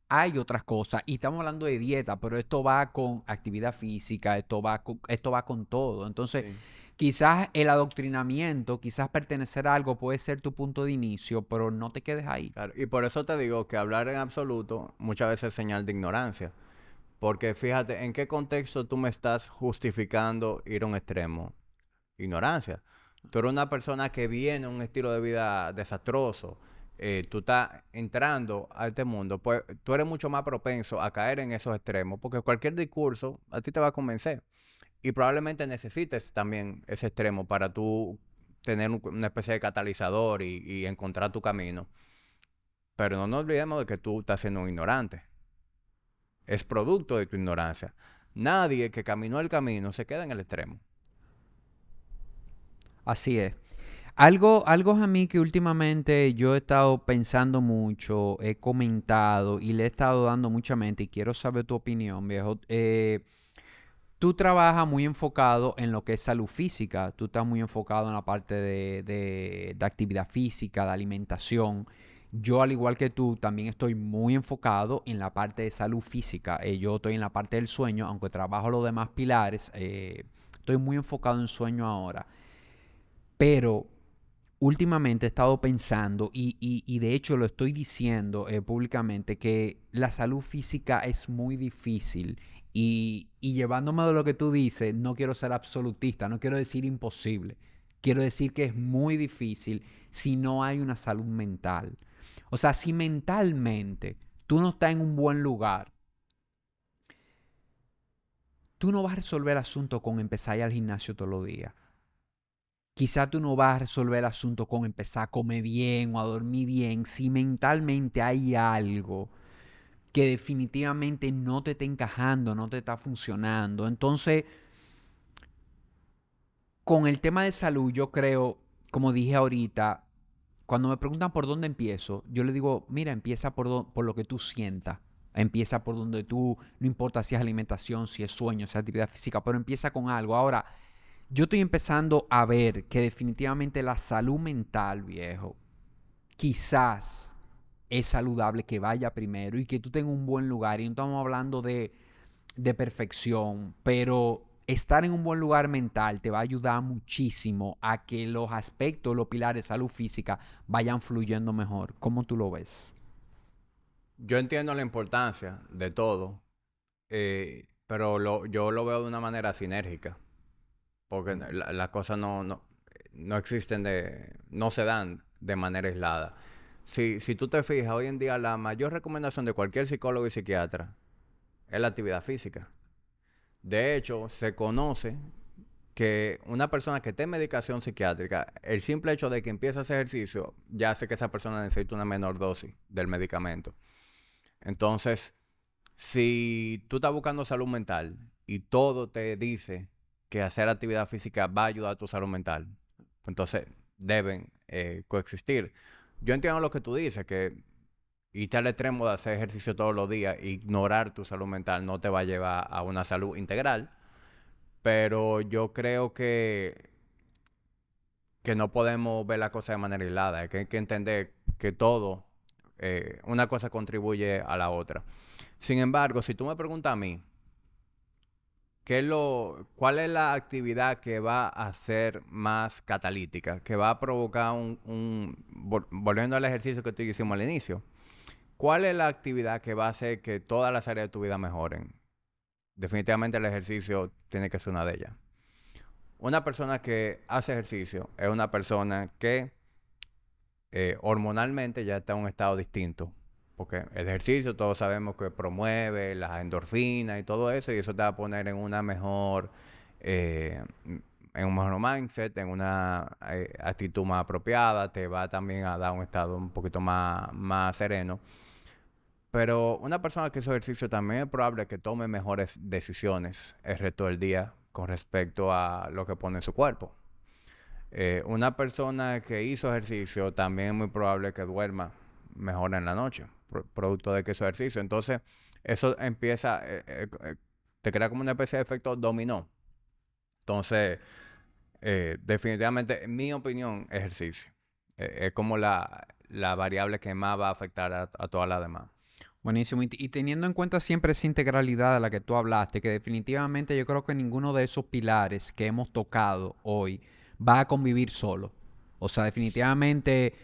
Speaker 1: hay otras cosas. Y estamos hablando de dieta, pero esto va con actividad física, esto va con todo. Entonces,
Speaker 2: Sí.
Speaker 1: quizás el adoctrinamiento, quizás pertenecer a algo puede ser tu punto de inicio, pero no te quedes ahí.
Speaker 2: Claro. Y por eso te digo que hablar en absoluto muchas veces es señal de ignorancia. Porque fíjate, ¿en qué contexto tú me estás justificando ir a un extremo? Ignorancia. Tú eres una persona que viene un estilo de vida desastroso. Tú estás entrando a este mundo, pues tú eres mucho más propenso a caer en esos extremos, porque cualquier discurso a ti te va a convencer. Y probablemente necesites también ese extremo para tú tener una especie de catalizador y encontrar tu camino. Pero no nos olvidemos de que tú estás siendo un ignorante. Es producto de tu ignorancia. Nadie que caminó el camino se queda en el extremo.
Speaker 1: Así es. Algo a mí que últimamente yo he estado pensando mucho, he comentado y le he estado dando mucha mente y quiero saber tu opinión, viejo. Tú trabajas muy enfocado en lo que es salud física, tú estás muy enfocado en la parte de actividad física, de alimentación. Yo, al igual que tú, también estoy muy enfocado en la parte de salud física. Yo estoy en la parte del sueño, aunque trabajo los demás pilares, estoy muy enfocado en sueño ahora. Pero últimamente he estado pensando y de hecho lo estoy diciendo públicamente que la salud física es muy difícil y llevándome de lo que tú dices, no quiero ser absolutista, no quiero decir imposible, quiero decir que es muy difícil si no hay una salud mental. O sea, si mentalmente tú no estás en un buen lugar, tú no vas a resolver el asunto con empezar a ir al gimnasio todos los días. Quizá tú no vas a resolver el asunto con empezar a comer bien o a dormir bien si mentalmente hay algo que definitivamente no te está encajando, no te está funcionando. Entonces, con el tema de salud, yo creo, como dije ahorita, cuando me preguntan por dónde empiezo, yo le digo, mira, empieza por lo que tú sientas. Empieza por donde tú, no importa si es alimentación, si es sueño, si es actividad física, pero empieza con algo. Ahora, yo estoy empezando a ver que definitivamente la salud mental, viejo, quizás es saludable que vaya primero y que tú tengas un buen lugar. Y no estamos hablando de perfección, pero estar en un buen lugar mental te va a ayudar muchísimo a que los aspectos, los pilares de salud física vayan fluyendo mejor. ¿Cómo tú lo ves?
Speaker 2: Yo entiendo la importancia de todo, pero yo lo veo de una manera sinérgica, porque las cosas no existen no se dan de manera aislada. Si tú te fijas, hoy en día la mayor recomendación de cualquier psicólogo y psiquiatra es la actividad física. De hecho, se conoce que una persona que esté en medicación psiquiátrica, el simple hecho de que empiece a hacer ejercicio ya hace que esa persona necesite una menor dosis del medicamento. Entonces, si tú estás buscando salud mental y todo te dice que hacer actividad física va a ayudar a tu salud mental, pues entonces deben coexistir. Yo entiendo lo que tú dices, que irte al extremo de hacer ejercicio todos los días, ignorar tu salud mental no te va a llevar a una salud integral, pero yo creo que no podemos ver la cosa de manera aislada. Es que hay que entender que todo una cosa contribuye a la otra. Sin embargo, si tú me preguntas a mí, ¿cuál es la actividad que va a ser más catalítica? Que va a provocar volviendo al ejercicio que tú hicimos al inicio. ¿Cuál es la actividad que va a hacer que todas las áreas de tu vida mejoren? Definitivamente el ejercicio tiene que ser una de ellas. Una persona que hace ejercicio es una persona que hormonalmente ya está en un estado distinto. Porque el ejercicio todos sabemos que promueve las endorfinas y todo eso, y eso te va a poner en una mejor, en un mejor mindset, en una actitud más apropiada, te va también a dar un estado un poquito más sereno. Pero una persona que hizo ejercicio también es probable que tome mejores decisiones el resto del día con respecto a lo que pone en su cuerpo. Una persona que hizo ejercicio también es muy probable que duerma mejor en la noche, producto de que hizo ejercicio. Entonces, eso empieza, te crea como una especie de efecto dominó. Entonces, definitivamente, en mi opinión, ejercicio. Es como la variable que más va a afectar a todas las demás.
Speaker 1: Buenísimo. Y teniendo en cuenta siempre esa integralidad de la que tú hablaste, que definitivamente yo creo que ninguno de esos pilares que hemos tocado hoy va a convivir solo. O sea, definitivamente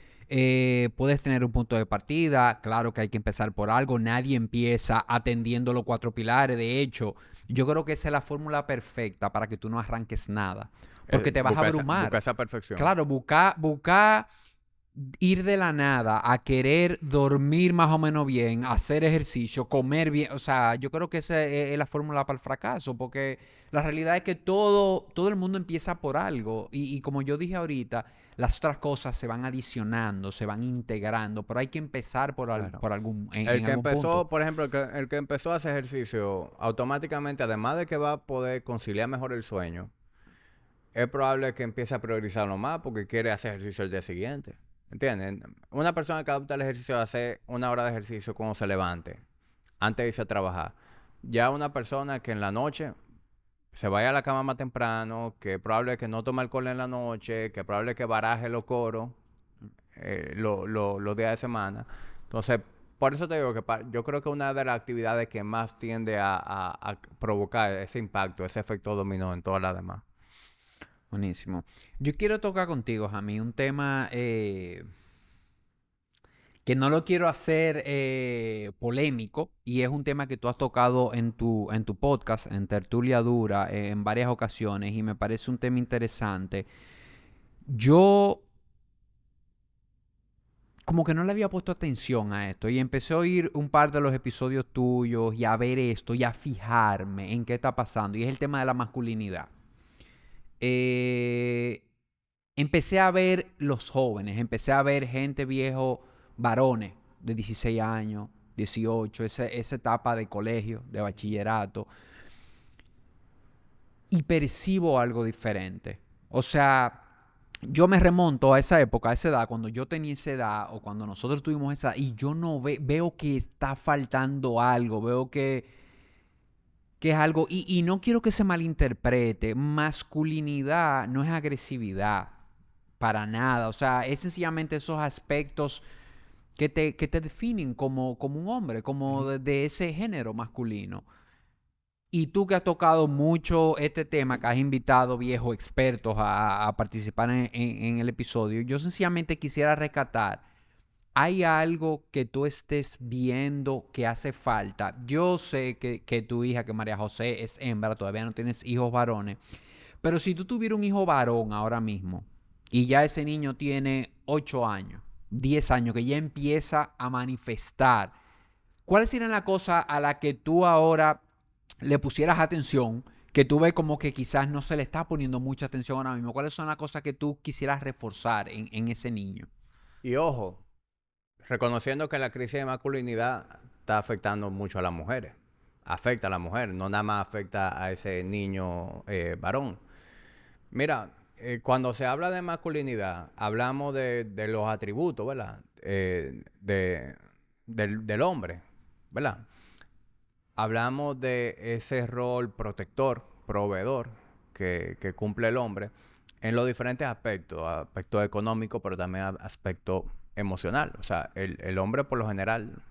Speaker 1: puedes tener un punto de partida. Claro que hay que empezar por algo. Nadie empieza atendiendo los 4 pilares. De hecho, yo creo que esa es la fórmula perfecta para que tú no arranques nada. Porque te vas a abrumar.
Speaker 2: Busca esa perfección.
Speaker 1: Claro, buscar ir de la nada a querer dormir más o menos bien, hacer ejercicio, comer bien. O sea, yo creo que esa es la fórmula para el fracaso, porque la realidad es que todo el mundo empieza por algo. Y como yo dije ahorita, las otras cosas se van adicionando, se van integrando, pero hay que empezar
Speaker 2: Claro.
Speaker 1: por algún,
Speaker 2: El que
Speaker 1: algún
Speaker 2: empezó,
Speaker 1: punto.
Speaker 2: por ejemplo, el que empezó a hacer ejercicio, automáticamente, además de que va a poder conciliar mejor el sueño, es probable que empiece a priorizarlo más porque quiere hacer ejercicio el día siguiente. ¿Entienden? Una persona que adopta el ejercicio hace 1 hora de ejercicio cuando se levante, antes de irse a trabajar. Ya una persona que en la noche se vaya a la cama más temprano, que es probable que no tome alcohol en la noche, que es probable que baraje los coros los días de semana. Entonces, por eso te digo que yo creo que una de las actividades que más tiende a provocar ese impacto, ese efecto dominó en todas las demás.
Speaker 1: Buenísimo. Yo quiero tocar contigo, Jamie, un tema que no lo quiero hacer polémico, y es un tema que tú has tocado en tu podcast, en Tertulia Dura, en varias ocasiones, y me parece un tema interesante. Yo como que no le había puesto atención a esto, y empecé a oír un par de los episodios tuyos y a ver esto y a fijarme en qué está pasando, y es el tema de la masculinidad. Eh, Empecé a ver los jóvenes, empecé a ver gente viejo, varones de 16 años, 18, esa etapa de colegio, de bachillerato, y percibo algo diferente. O sea, yo me remonto a esa época, a esa edad, cuando yo tenía esa edad o cuando nosotros tuvimos esa edad, y yo no veo que está faltando algo, veo que es algo, y no quiero que se malinterprete, masculinidad no es agresividad, para nada. O sea, es sencillamente esos aspectos que te definen como un hombre, como
Speaker 2: Ujú.
Speaker 1: de ese género masculino. Y tú que has tocado mucho este tema, que has invitado viejos expertos a participar en el episodio, yo sencillamente quisiera rescatar, ¿hay algo que tú estés viendo que hace falta? Yo sé que tu hija, que María José, es hembra, todavía no tienes hijos varones, pero si tú tuvieras un hijo varón ahora mismo y ya ese niño tiene 8 años, 10 años, que ya empieza a manifestar, ¿cuáles serían las cosas a las que tú ahora le pusieras atención, que tú ves como que quizás no se le está poniendo mucha atención ahora mismo? ¿Cuáles son las cosas que tú quisieras reforzar en ese niño?
Speaker 2: Y ojo, reconociendo que la crisis de masculinidad está afectando mucho a las mujeres. Afecta a la mujer, no nada más afecta a ese niño varón. Mira, cuando se habla de masculinidad, hablamos de los atributos, ¿verdad? Del hombre, ¿verdad? Hablamos de ese rol protector, proveedor, que cumple el hombre en los diferentes aspectos, aspecto económico, pero también aspecto emocional. O sea, el hombre por lo general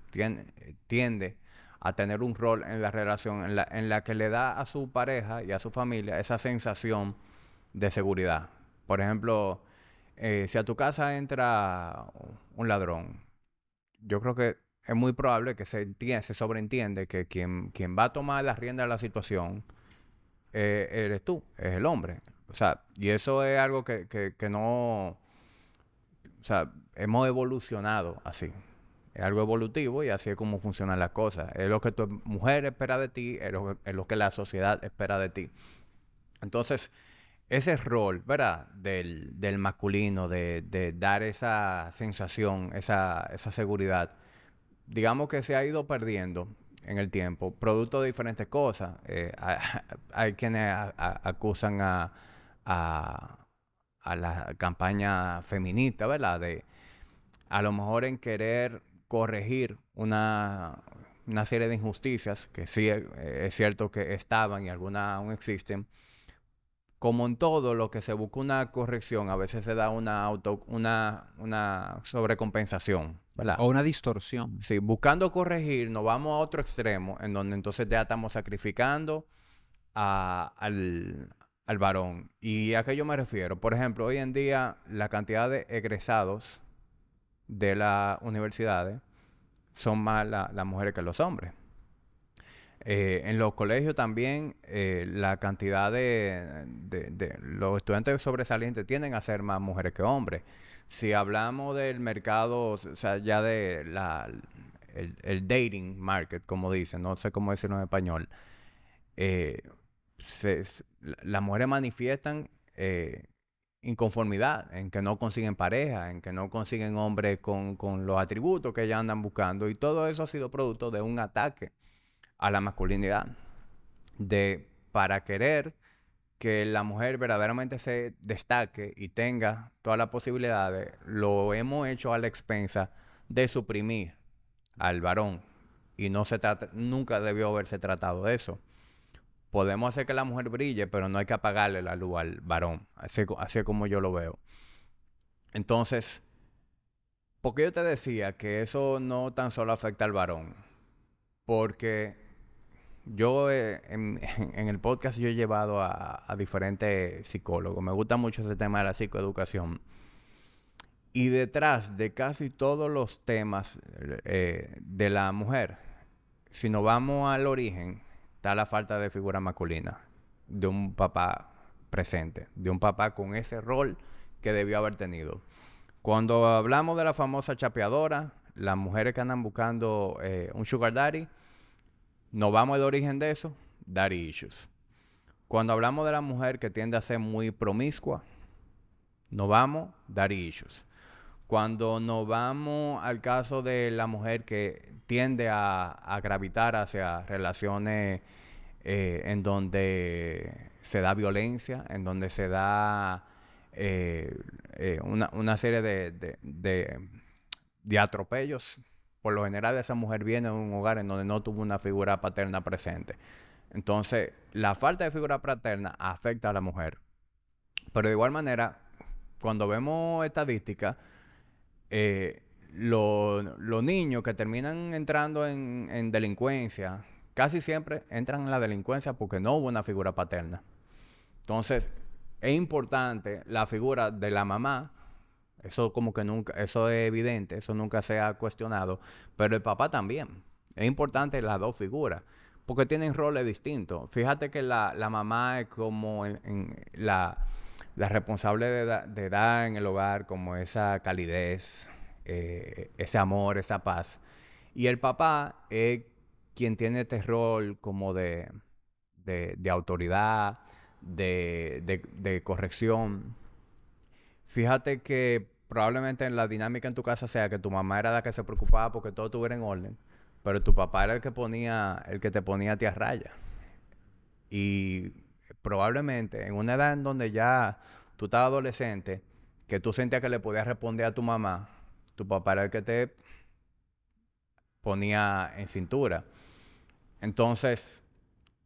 Speaker 2: tiende a tener un rol en la relación en la que le da a su pareja y a su familia esa sensación de seguridad. Por ejemplo, si a tu casa entra un ladrón, yo creo que es muy probable que se sobreentiende que quien va a tomar la rienda de la situación eres tú, es el hombre. O sea, y eso es algo que no... O sea, hemos evolucionado así. Es algo evolutivo y así es como funcionan las cosas. Es lo que tu mujer espera de ti, es lo que la sociedad espera de ti. Entonces, ese rol, ¿verdad? Del masculino, de dar esa sensación, esa seguridad, digamos que se ha ido perdiendo en el tiempo, producto de diferentes cosas. Hay quienes acusan a, a la campaña feminista, ¿verdad? De a lo mejor en querer corregir una serie de injusticias que sí es cierto que estaban y algunas aún existen. Como en todo lo que se busca una corrección, a veces se da una sobrecompensación, ¿verdad?
Speaker 1: O una distorsión.
Speaker 2: Sí, buscando corregir, nos vamos a otro extremo, en donde entonces ya estamos sacrificando al varón. ¿Y a qué yo me refiero? Por ejemplo, hoy en día la cantidad de egresados de las universidades son más las mujeres que los hombres. En los colegios también la cantidad de los estudiantes sobresalientes tienden a ser más mujeres que hombres. Si hablamos del mercado, o sea, ya de el dating market, como dicen, no sé cómo decirlo en español, eh, las mujeres manifiestan inconformidad en que no consiguen pareja, en que no consiguen hombres con los atributos que ellas andan buscando. Y todo eso ha sido producto de un ataque a la masculinidad, para querer que la mujer verdaderamente se destaque y tenga todas las posibilidades, lo hemos hecho a la expensa de suprimir al varón. Y no se trata, nunca debió haberse tratado de eso. Podemos hacer que la mujer brille, pero no hay que apagarle la luz al varón. Así es como yo lo veo. Entonces, ¿por qué yo te decía que eso no tan solo afecta al varón? Porque yo en el podcast yo he llevado a diferentes psicólogos. Me gusta mucho ese tema de la psicoeducación. Y detrás de casi todos los temas de la mujer, si nos vamos al origen, está la falta de figura masculina, de un papá presente, de un papá con ese rol que debió haber tenido. Cuando hablamos de la famosa chapeadora, las mujeres que andan buscando un sugar daddy, nos vamos al origen de eso, daddy issues. Cuando hablamos de la mujer que tiende a ser muy promiscua, nos vamos, daddy issues. Cuando nos vamos al caso de la mujer que tiende a gravitar hacia relaciones en donde se da violencia, en donde se da una serie de atropellos. Por lo general, esa mujer viene de un hogar en donde no tuvo una figura paterna presente. Entonces, la falta de figura paterna afecta a la mujer. Pero de igual manera, cuando vemos estadísticas, los niños que terminan entrando en delincuencia, casi siempre entran en la delincuencia porque no hubo una figura paterna. Entonces, es importante la figura de la mamá. Eso como que nunca, eso es evidente, eso nunca se ha cuestionado. Pero el papá también. Es importante las dos figuras, porque tienen roles distintos. Fíjate que la mamá es como la responsable de dar en el hogar como esa calidez, ese amor, esa paz. Y el papá es quien tiene este rol como de autoridad, de corrección. Fíjate que probablemente la dinámica en tu casa sea que tu mamá era la que se preocupaba porque todo estuviera en orden, pero tu papá era el que te ponía a ti a raya. Y probablemente en una edad en donde ya tú estabas adolescente, que tú sentías que le podías responder a tu mamá, tu papá era el que te ponía en cintura. Entonces,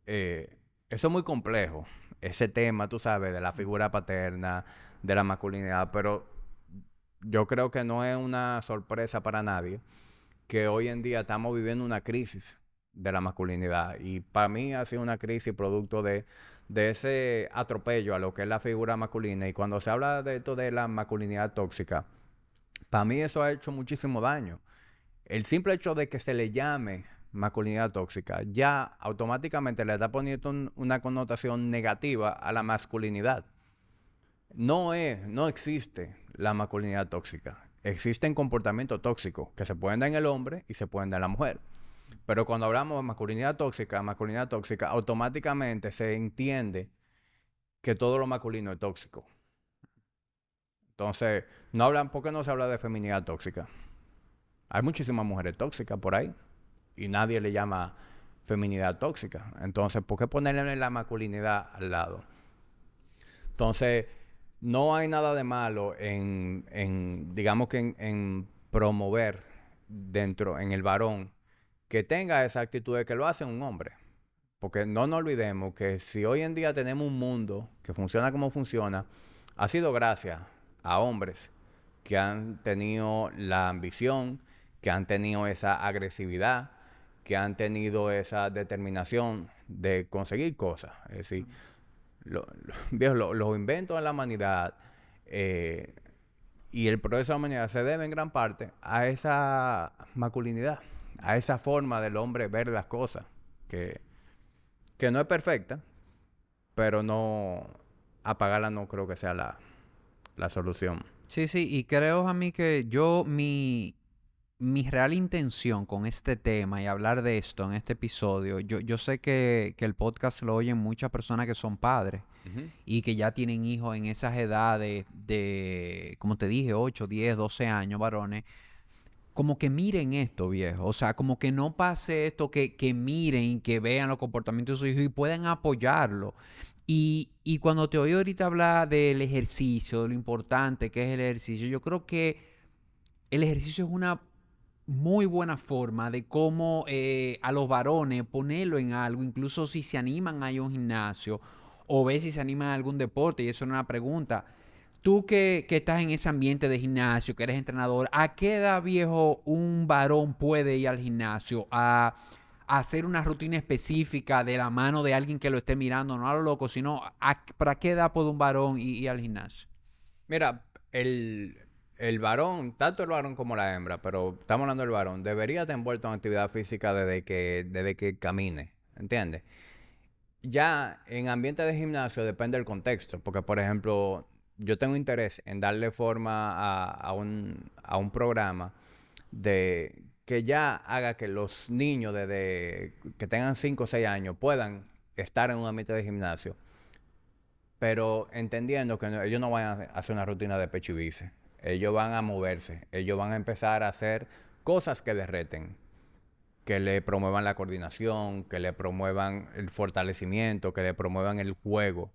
Speaker 2: eso es muy complejo, ese tema, tú sabes, de la figura paterna, de la masculinidad, pero yo creo que no es una sorpresa para nadie que hoy en día estamos viviendo una crisis de la masculinidad. Y para mí ha sido una crisis producto de ese atropello a lo que es la figura masculina. Y cuando se habla de esto de la masculinidad tóxica, para mí eso ha hecho muchísimo daño. El simple hecho de que se le llame masculinidad tóxica ya automáticamente le está poniendo una connotación negativa a la masculinidad. No existe la masculinidad tóxica. Existen comportamientos tóxicos que se pueden dar en el hombre y se pueden dar en la mujer. Pero cuando hablamos de masculinidad tóxica, automáticamente se entiende que todo lo masculino es tóxico. Entonces, ¿por qué no se habla de feminidad tóxica? Hay muchísimas mujeres tóxicas por ahí y nadie le llama feminidad tóxica. Entonces, ¿por qué ponerle la masculinidad al lado? Entonces, no hay nada de malo digamos que en promover en el varón que tenga esa actitud de que lo hace un hombre. Porque no nos olvidemos que si hoy en día tenemos un mundo que funciona como funciona, ha sido gracias a hombres que han tenido la ambición, que han tenido esa agresividad, que han tenido esa determinación de conseguir cosas. Es decir, los inventos de la humanidad y el progreso de la humanidad se debe en gran parte a esa masculinidad, a esa forma del hombre ver las cosas, que no es perfecta, pero no apagarla no creo que sea la solución.
Speaker 1: Sí, sí, y creo a mí que mi real intención con este tema y hablar de esto en este episodio, yo sé que el podcast lo oyen muchas personas que son padres
Speaker 2: Ujú.
Speaker 1: y que ya tienen hijos en esas edades de, como te dije, 8, 10, 12 años, varones. Como que miren esto, viejo. O sea, como que no pase esto, que miren y que vean los comportamientos de sus hijos y puedan apoyarlo. Y cuando te oí ahorita hablar del ejercicio, de lo importante que es el ejercicio, yo creo que el ejercicio es una muy buena forma de cómo a los varones ponerlo en algo, incluso si se animan a ir a un gimnasio o ver si se animan a algún deporte, y eso es una pregunta. Tú que estás en ese ambiente de gimnasio, que eres entrenador, ¿a qué edad, viejo, un varón puede ir al gimnasio a hacer una rutina específica de la mano de alguien que lo esté mirando, no a lo loco, sino para qué edad puede un varón ir al gimnasio?
Speaker 2: Mira, el varón, tanto el varón como la hembra, pero estamos hablando del varón, debería estar envuelto en actividad física desde que camine, ¿entiendes? Ya en ambiente de gimnasio depende del contexto, porque por ejemplo, yo tengo interés en darle forma a un programa de que ya haga que los niños desde que tengan 5 o 6 años puedan estar en un ambiente de gimnasio, pero entendiendo que ellos no van a hacer una rutina de pecho y bíceps. Ellos van a moverse, ellos van a empezar a hacer cosas que les reten, que le promuevan la coordinación, que le promuevan el fortalecimiento, que le promuevan el juego.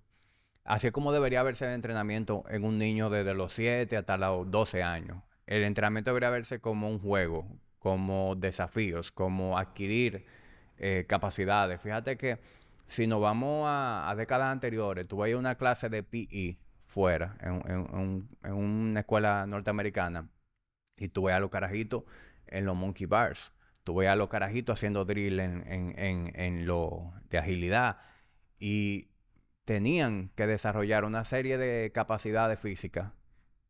Speaker 2: Así es como debería verse el entrenamiento en un niño desde los 7 hasta los 12 años. El entrenamiento debería verse como un juego, como desafíos, como adquirir capacidades. Fíjate que si nos vamos a décadas anteriores, tú veías una clase de PE fuera, en una escuela norteamericana, y tú veías a los carajitos en los monkey bars. Tú veías a los carajitos haciendo drill en lo de agilidad. Y tenían que desarrollar una serie de capacidades físicas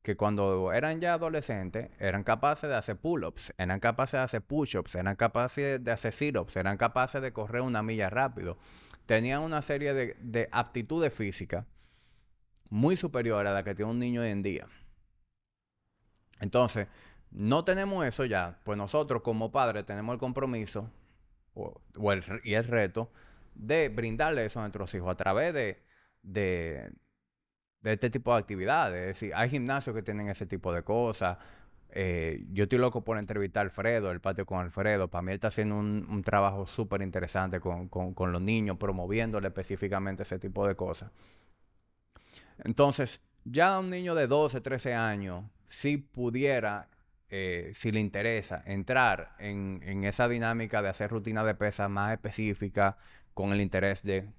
Speaker 2: que cuando eran ya adolescentes eran capaces de hacer pull-ups, eran capaces de hacer push-ups, eran capaces de hacer sit-ups, eran capaces de correr una milla rápido. Tenían una serie de aptitudes físicas muy superiores a la que tiene un niño hoy en día. Entonces, no tenemos eso ya, pues nosotros como padres tenemos el compromiso y el reto de brindarle eso a nuestros hijos a través de, de este tipo de actividades. Es decir, hay gimnasios que tienen ese tipo de cosas. Yo estoy loco por entrevistar a Alfredo, el patio con Alfredo. Para mí él está haciendo un trabajo súper interesante con los niños, promoviéndole específicamente ese tipo de cosas. Entonces, ya un niño de 12, 13 años, si pudiera, si le interesa, entrar en esa dinámica de hacer rutinas de pesas más específicas, con el interés de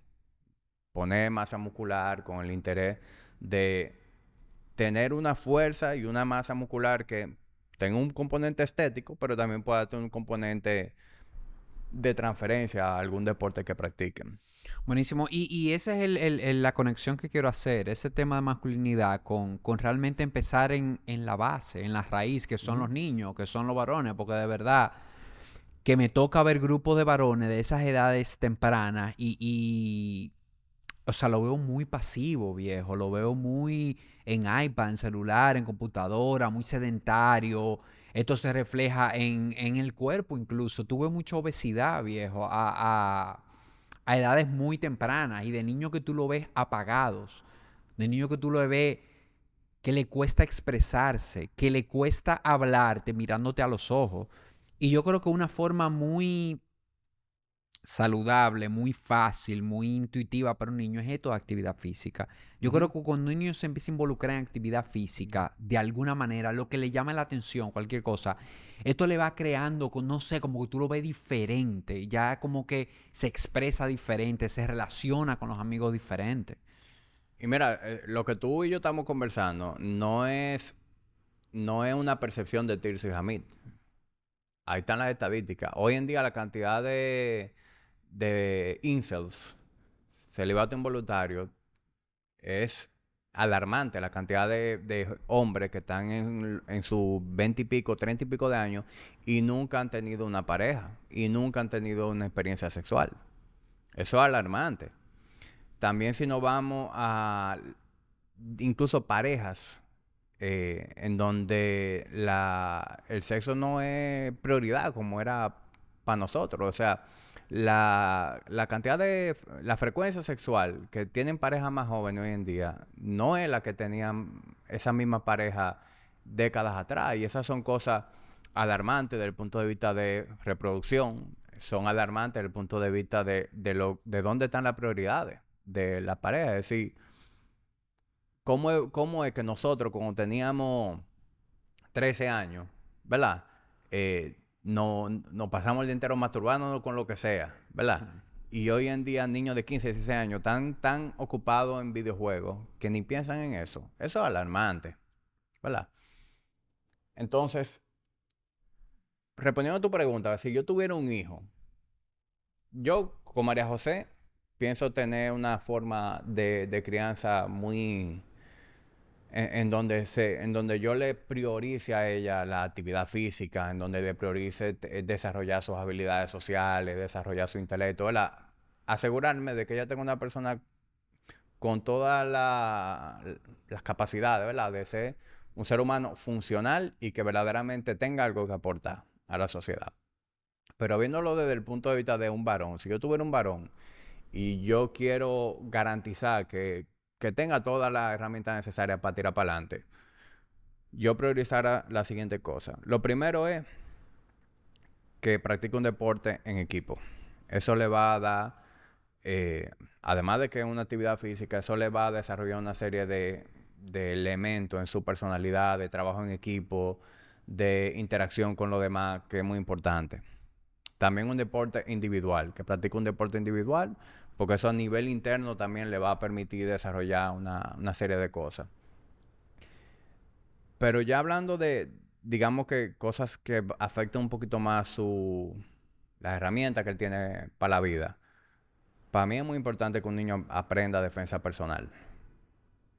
Speaker 2: poner masa muscular, con el interés de tener una fuerza y una masa muscular que tenga un componente estético, pero también pueda tener un componente de transferencia a algún deporte que practiquen.
Speaker 1: Buenísimo. Y esa es la conexión que quiero hacer, ese tema de masculinidad con realmente empezar en la base, en la raíz, que son
Speaker 2: Ujú.
Speaker 1: los niños, que son los varones, porque de verdad que me toca ver grupos de varones de esas edades tempranas o sea, lo veo muy pasivo, viejo, lo veo muy en iPad, en celular, en computadora, muy sedentario. Esto se refleja en el cuerpo incluso. Tuve mucha obesidad, viejo, a edades muy tempranas y de niños que tú lo ves apagados, de niños que tú lo ves que le cuesta expresarse, que le cuesta hablarte mirándote a los ojos. Y yo creo que una forma muy saludable, muy fácil, muy intuitiva para un niño es esto de actividad física. Yo creo
Speaker 2: Ujú.
Speaker 1: que cuando un niño se empieza a involucrar en actividad física, de alguna manera, lo que le llama la atención, cualquier cosa, esto le va creando, no sé, como que tú lo ves diferente, ya como que se expresa diferente, se relaciona con los amigos diferentes.
Speaker 2: Y mira, lo que tú y yo estamos conversando no es una percepción de Tirso y Hamid. Ahí están las estadísticas. Hoy en día la cantidad de incels, celibato involuntario, es alarmante. La cantidad de hombres que están en sus 20 y pico, 30 y pico de años y nunca han tenido una pareja y nunca han tenido una experiencia sexual. Eso es alarmante. También si nos vamos a incluso parejas en donde el sexo no es prioridad como era para nosotros. O sea, la cantidad la frecuencia sexual que tienen parejas más jóvenes hoy en día no es la que tenían esa misma pareja décadas atrás. Y esas son cosas alarmantes desde el punto de vista de reproducción. Son alarmantes desde el punto de vista de dónde están las prioridades de la pareja. Es decir, cómo es que nosotros, cuando teníamos 13 años, ¿verdad? Nos pasamos el día entero masturbándonos con lo que sea, ¿verdad? Y hoy en día niños de 15, 16 años están tan ocupados en videojuegos que ni piensan en eso. Eso es alarmante, ¿verdad? Entonces, respondiendo a tu pregunta, si yo tuviera un hijo, yo con María José pienso tener una forma de crianza muy en donde yo le priorice a ella la actividad física, en donde le priorice desarrollar sus habilidades sociales, desarrollar su intelecto, ¿verdad? Asegurarme de que ella tenga una persona con todas las capacidades, ¿verdad? De ser un ser humano funcional y que verdaderamente tenga algo que aportar a la sociedad. Pero viéndolo desde el punto de vista de un varón, si yo tuviera un varón y yo quiero garantizar que tenga todas las herramientas necesarias para tirar para adelante, yo priorizara la siguiente cosa. Lo primero es que practique un deporte en equipo. Eso le va a dar, además de que es una actividad física, eso le va a desarrollar una serie de elementos en su personalidad, de trabajo en equipo, de interacción con los demás, que es muy importante. También un deporte individual, que practique un deporte individual, porque eso a nivel interno también le va a permitir desarrollar una serie de cosas. Pero ya hablando de, digamos que cosas que afectan un poquito más las herramientas que él tiene para la vida. Para mí es muy importante que un niño aprenda defensa personal.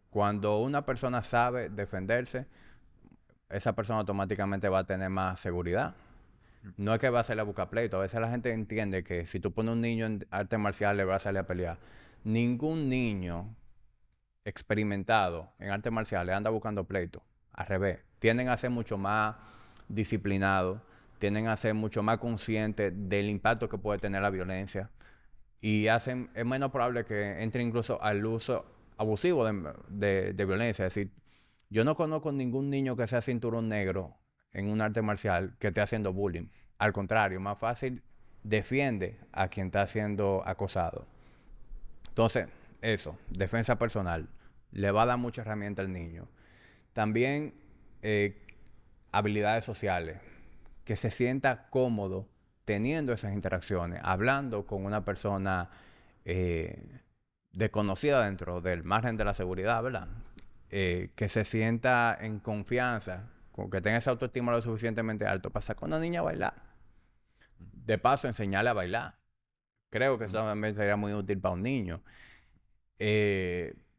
Speaker 2: Cuando una persona sabe defenderse, esa persona automáticamente va a tener más seguridad. No es que va a salir a buscar pleito. A veces la gente entiende que si tú pones un niño en artes marciales, va a salir a pelear. Ningún niño experimentado en artes marciales anda buscando pleito. Al revés. Tienden a ser mucho más disciplinados, tienden a ser mucho más conscientes del impacto que puede tener la violencia y es menos probable que entre incluso al uso abusivo de violencia. Es decir, yo no conozco ningún niño que sea cinturón negro en un arte marcial que esté haciendo bullying. Al contrario, más fácil defiende a quien está siendo acosado. Entonces, eso, defensa personal, le va a dar mucha herramienta al niño. También habilidades sociales, que se sienta cómodo teniendo esas interacciones, hablando con una persona desconocida dentro del margen de la seguridad, ¿verdad? que se sienta en confianza, con que tenga esa autoestima lo suficientemente alto para sacar a una niña a bailar. De paso, enseñarle a bailar. Creo que eso también sería muy útil para un niño.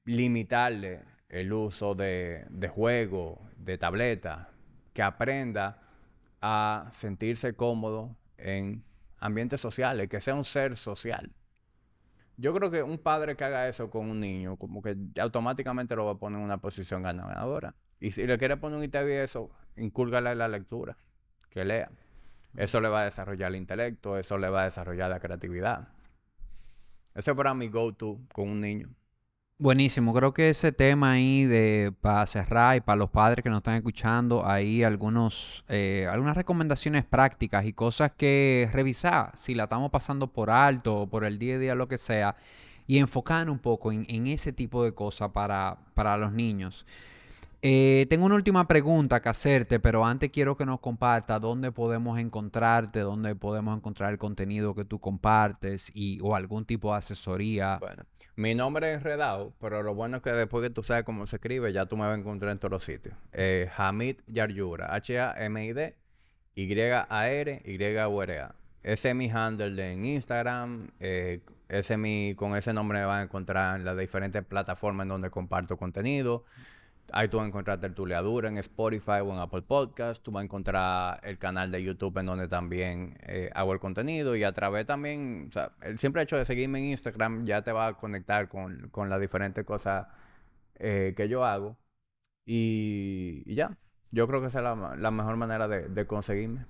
Speaker 2: Limitarle el uso de juego, de tableta, que aprenda a sentirse cómodo en ambientes sociales, que sea un ser social. Yo creo que un padre que haga eso con un niño, como que automáticamente lo va a poner en una posición ganadora. Y si le quiere poner un ITV eso, incúlgale la lectura, que lea. Eso le va a desarrollar el intelecto, eso le va a desarrollar la creatividad. Ese fuera mi go-to con un niño.
Speaker 1: Buenísimo, creo que ese tema ahí de para cerrar y para los padres que nos están escuchando, hay algunas recomendaciones prácticas y cosas que revisar si la estamos pasando por alto o por el día a día, lo que sea, y enfocar un poco en ese tipo de cosas para los niños. Tengo una última pregunta que hacerte, pero antes quiero que nos compartas dónde podemos encontrarte, dónde podemos encontrar el contenido que tú compartes o algún tipo de asesoría.
Speaker 2: Bueno, mi nombre es Redao, pero lo bueno es que después que tú sabes cómo se escribe, ya tú me vas a encontrar en todos los sitios. Hamid Yaryura, Hamid, Yaryura. Ese es mi handle en Instagram. Con ese nombre me van a encontrar en las diferentes plataformas en donde comparto contenido. Ahí tú vas a encontrar Tertuliadura en Spotify o en Apple Podcast. Tú vas a encontrar el canal de YouTube en donde también hago el contenido. Y a través también, o sea, el simple hecho de seguirme en Instagram ya te va a conectar con las diferentes cosas que yo hago. Y ya, yo creo que esa es la mejor manera de conseguirme. A mí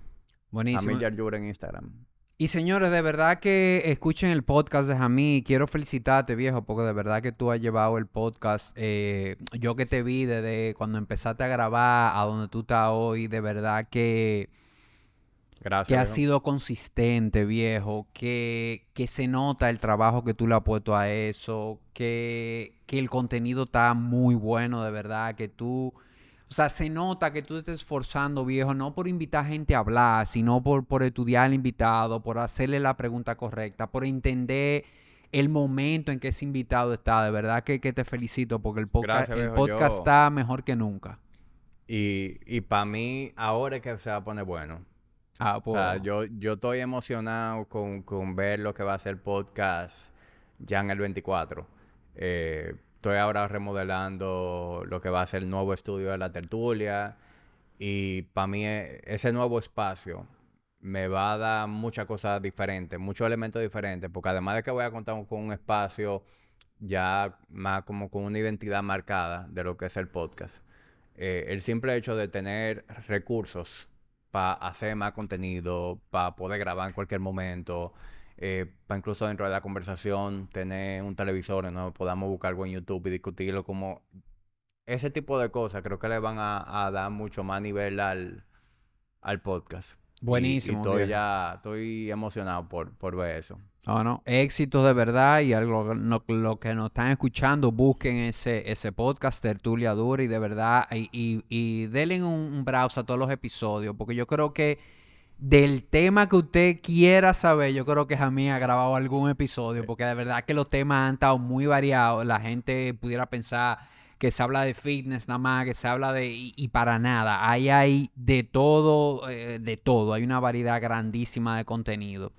Speaker 1: Buenísimo.
Speaker 2: Yura en Instagram.
Speaker 1: Y señores, de verdad que escuchen el podcast de Jamí. Quiero felicitarte, viejo, porque de verdad que tú has llevado el podcast. Yo que te vi desde cuando empezaste a grabar a donde tú estás hoy, de verdad que
Speaker 2: Gracias,
Speaker 1: has
Speaker 2: viejo.
Speaker 1: sido consistente, viejo, que se nota el trabajo que tú le has puesto a eso, que el contenido está muy bueno, de verdad, que tú... O sea, se nota que tú te estás esforzando, viejo, no por invitar gente a hablar, sino por estudiar al invitado, por hacerle la pregunta correcta, por entender el momento en que ese invitado está. De verdad que te felicito porque
Speaker 2: Gracias,
Speaker 1: el
Speaker 2: viejo.
Speaker 1: podcast está mejor que nunca.
Speaker 2: Y para mí, ahora es que se va a poner bueno.
Speaker 1: Ah,
Speaker 2: O sea,
Speaker 1: pues,
Speaker 2: yo estoy emocionado con ver lo que va a ser el podcast ya en el 24. Estoy ahora remodelando lo que va a ser el nuevo estudio de la tertulia. Y para mí ese nuevo espacio me va a dar muchas cosas diferentes, muchos elementos diferentes, porque además de que voy a contar con un espacio ya más como con una identidad marcada de lo que es el podcast. El simple hecho de tener recursos para hacer más contenido, para poder grabar en cualquier momento, para incluso dentro de la conversación tener un televisor en donde podamos buscar algo en YouTube y discutirlo como ese tipo de cosas, creo que le van a dar mucho más nivel al podcast. Y
Speaker 1: buenísimo, viejo.
Speaker 2: estoy emocionado por ver eso.
Speaker 1: No, no, éxitos de verdad y algo, lo que nos están escuchando, busquen ese podcast, Tertulia Dura, y de verdad, y denle un browse a todos los episodios, porque yo creo que del tema que usted quiera saber, yo creo que Jamie ha grabado algún episodio, porque de verdad que los temas han estado muy variados, la gente pudiera pensar que se habla de fitness nada más, que se habla y para nada, ahí hay de todo, hay una variedad grandísima de contenido.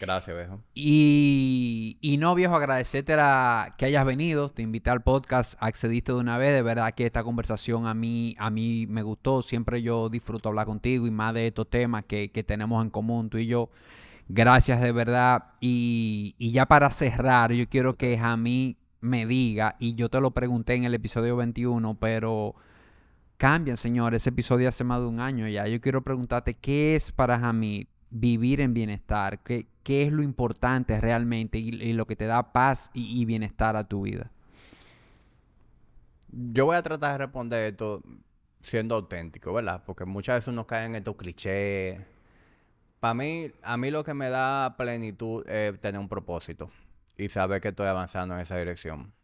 Speaker 2: Gracias, viejo.
Speaker 1: Y no, viejo, agradecerte que hayas venido, te invité al podcast, accediste de una vez, de verdad que esta conversación a mí me gustó, siempre yo disfruto hablar contigo y más de estos temas que tenemos en común tú y yo. Gracias de verdad. Y ya para cerrar, yo quiero que Jamí me diga, y yo te lo pregunté en el episodio 21, pero cambian, señor, ese episodio hace más de un año ya. Yo quiero preguntarte, ¿qué es para Jamí vivir en bienestar? ¿Qué es lo importante realmente y lo que te da paz y bienestar a tu vida?
Speaker 2: Yo voy a tratar de responder esto siendo auténtico, ¿verdad? Porque muchas veces uno cae en estos clichés. Para mí, a mí lo que me da plenitud es tener un propósito y saber que estoy avanzando en esa dirección.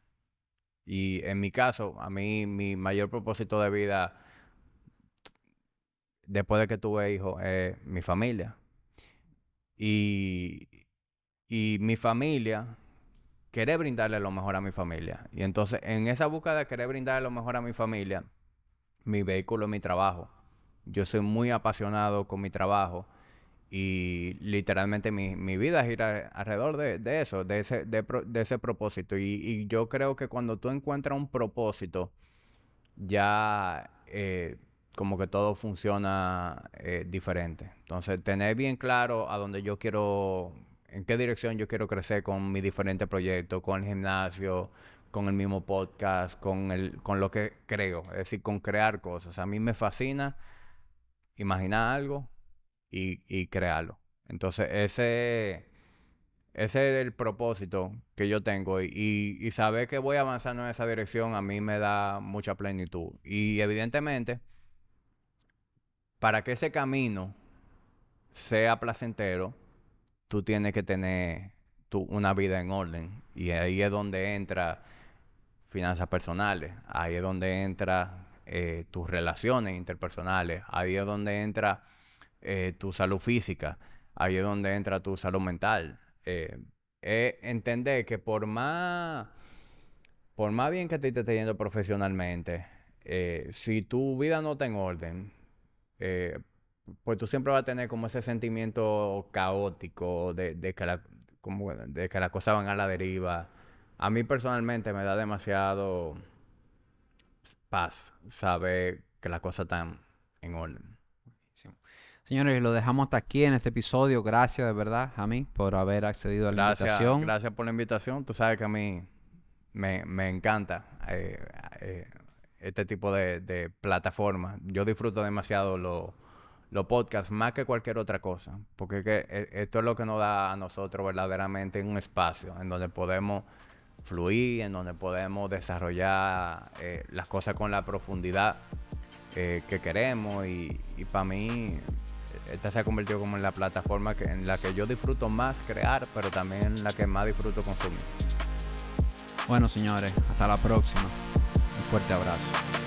Speaker 2: Y en mi caso, a mí mi mayor propósito de vida después de que tuve hijos es mi familia. Y, y mi familia querer brindarle lo mejor a mi familia. Y entonces, en esa búsqueda de querer brindarle lo mejor a mi familia, mi vehículo es mi trabajo. Yo soy muy apasionado con mi trabajo y literalmente mi vida gira alrededor de eso, de ese propósito. Y yo creo que cuando tú encuentras un propósito, ya como que todo funciona diferente. Entonces, tener bien claro a dónde yo quiero, en qué dirección yo quiero crecer con mis diferentes proyectos, con el gimnasio, con el mismo podcast, con lo que creo, es decir, con crear cosas. A mí me fascina imaginar algo y crearlo. Entonces, ese es el propósito que yo tengo y saber que voy avanzando en esa dirección a mí me da mucha plenitud. Y evidentemente, para que ese camino sea placentero, tú tienes que tener una vida en orden. Y ahí es donde entra finanzas personales, ahí es donde entra tus relaciones interpersonales, ahí es donde entra tu salud física, ahí es donde entra tu salud mental. Entender que por más bien que te esté yendo profesionalmente, si tu vida no está en orden, eh, pues tú siempre vas a tener como ese sentimiento caótico de que las cosas van a la deriva. A mí personalmente me da demasiado paz saber que las cosas están en orden.
Speaker 1: Señores, lo dejamos hasta aquí en este episodio. Gracias de verdad, Jamí, por haber accedido a la invitación.
Speaker 2: Gracias por la invitación. Tú sabes que a mí me encanta este tipo de plataformas. Yo disfruto demasiado los podcasts más que cualquier otra cosa, porque es que esto es lo que nos da a nosotros verdaderamente un espacio en donde podemos fluir, en donde podemos desarrollar las cosas con la profundidad que queremos y para mí esta se ha convertido como en la plataforma en la que yo disfruto más crear, pero también en la que más disfruto consumir.
Speaker 1: Bueno, señores, hasta la próxima. Un fuerte abrazo.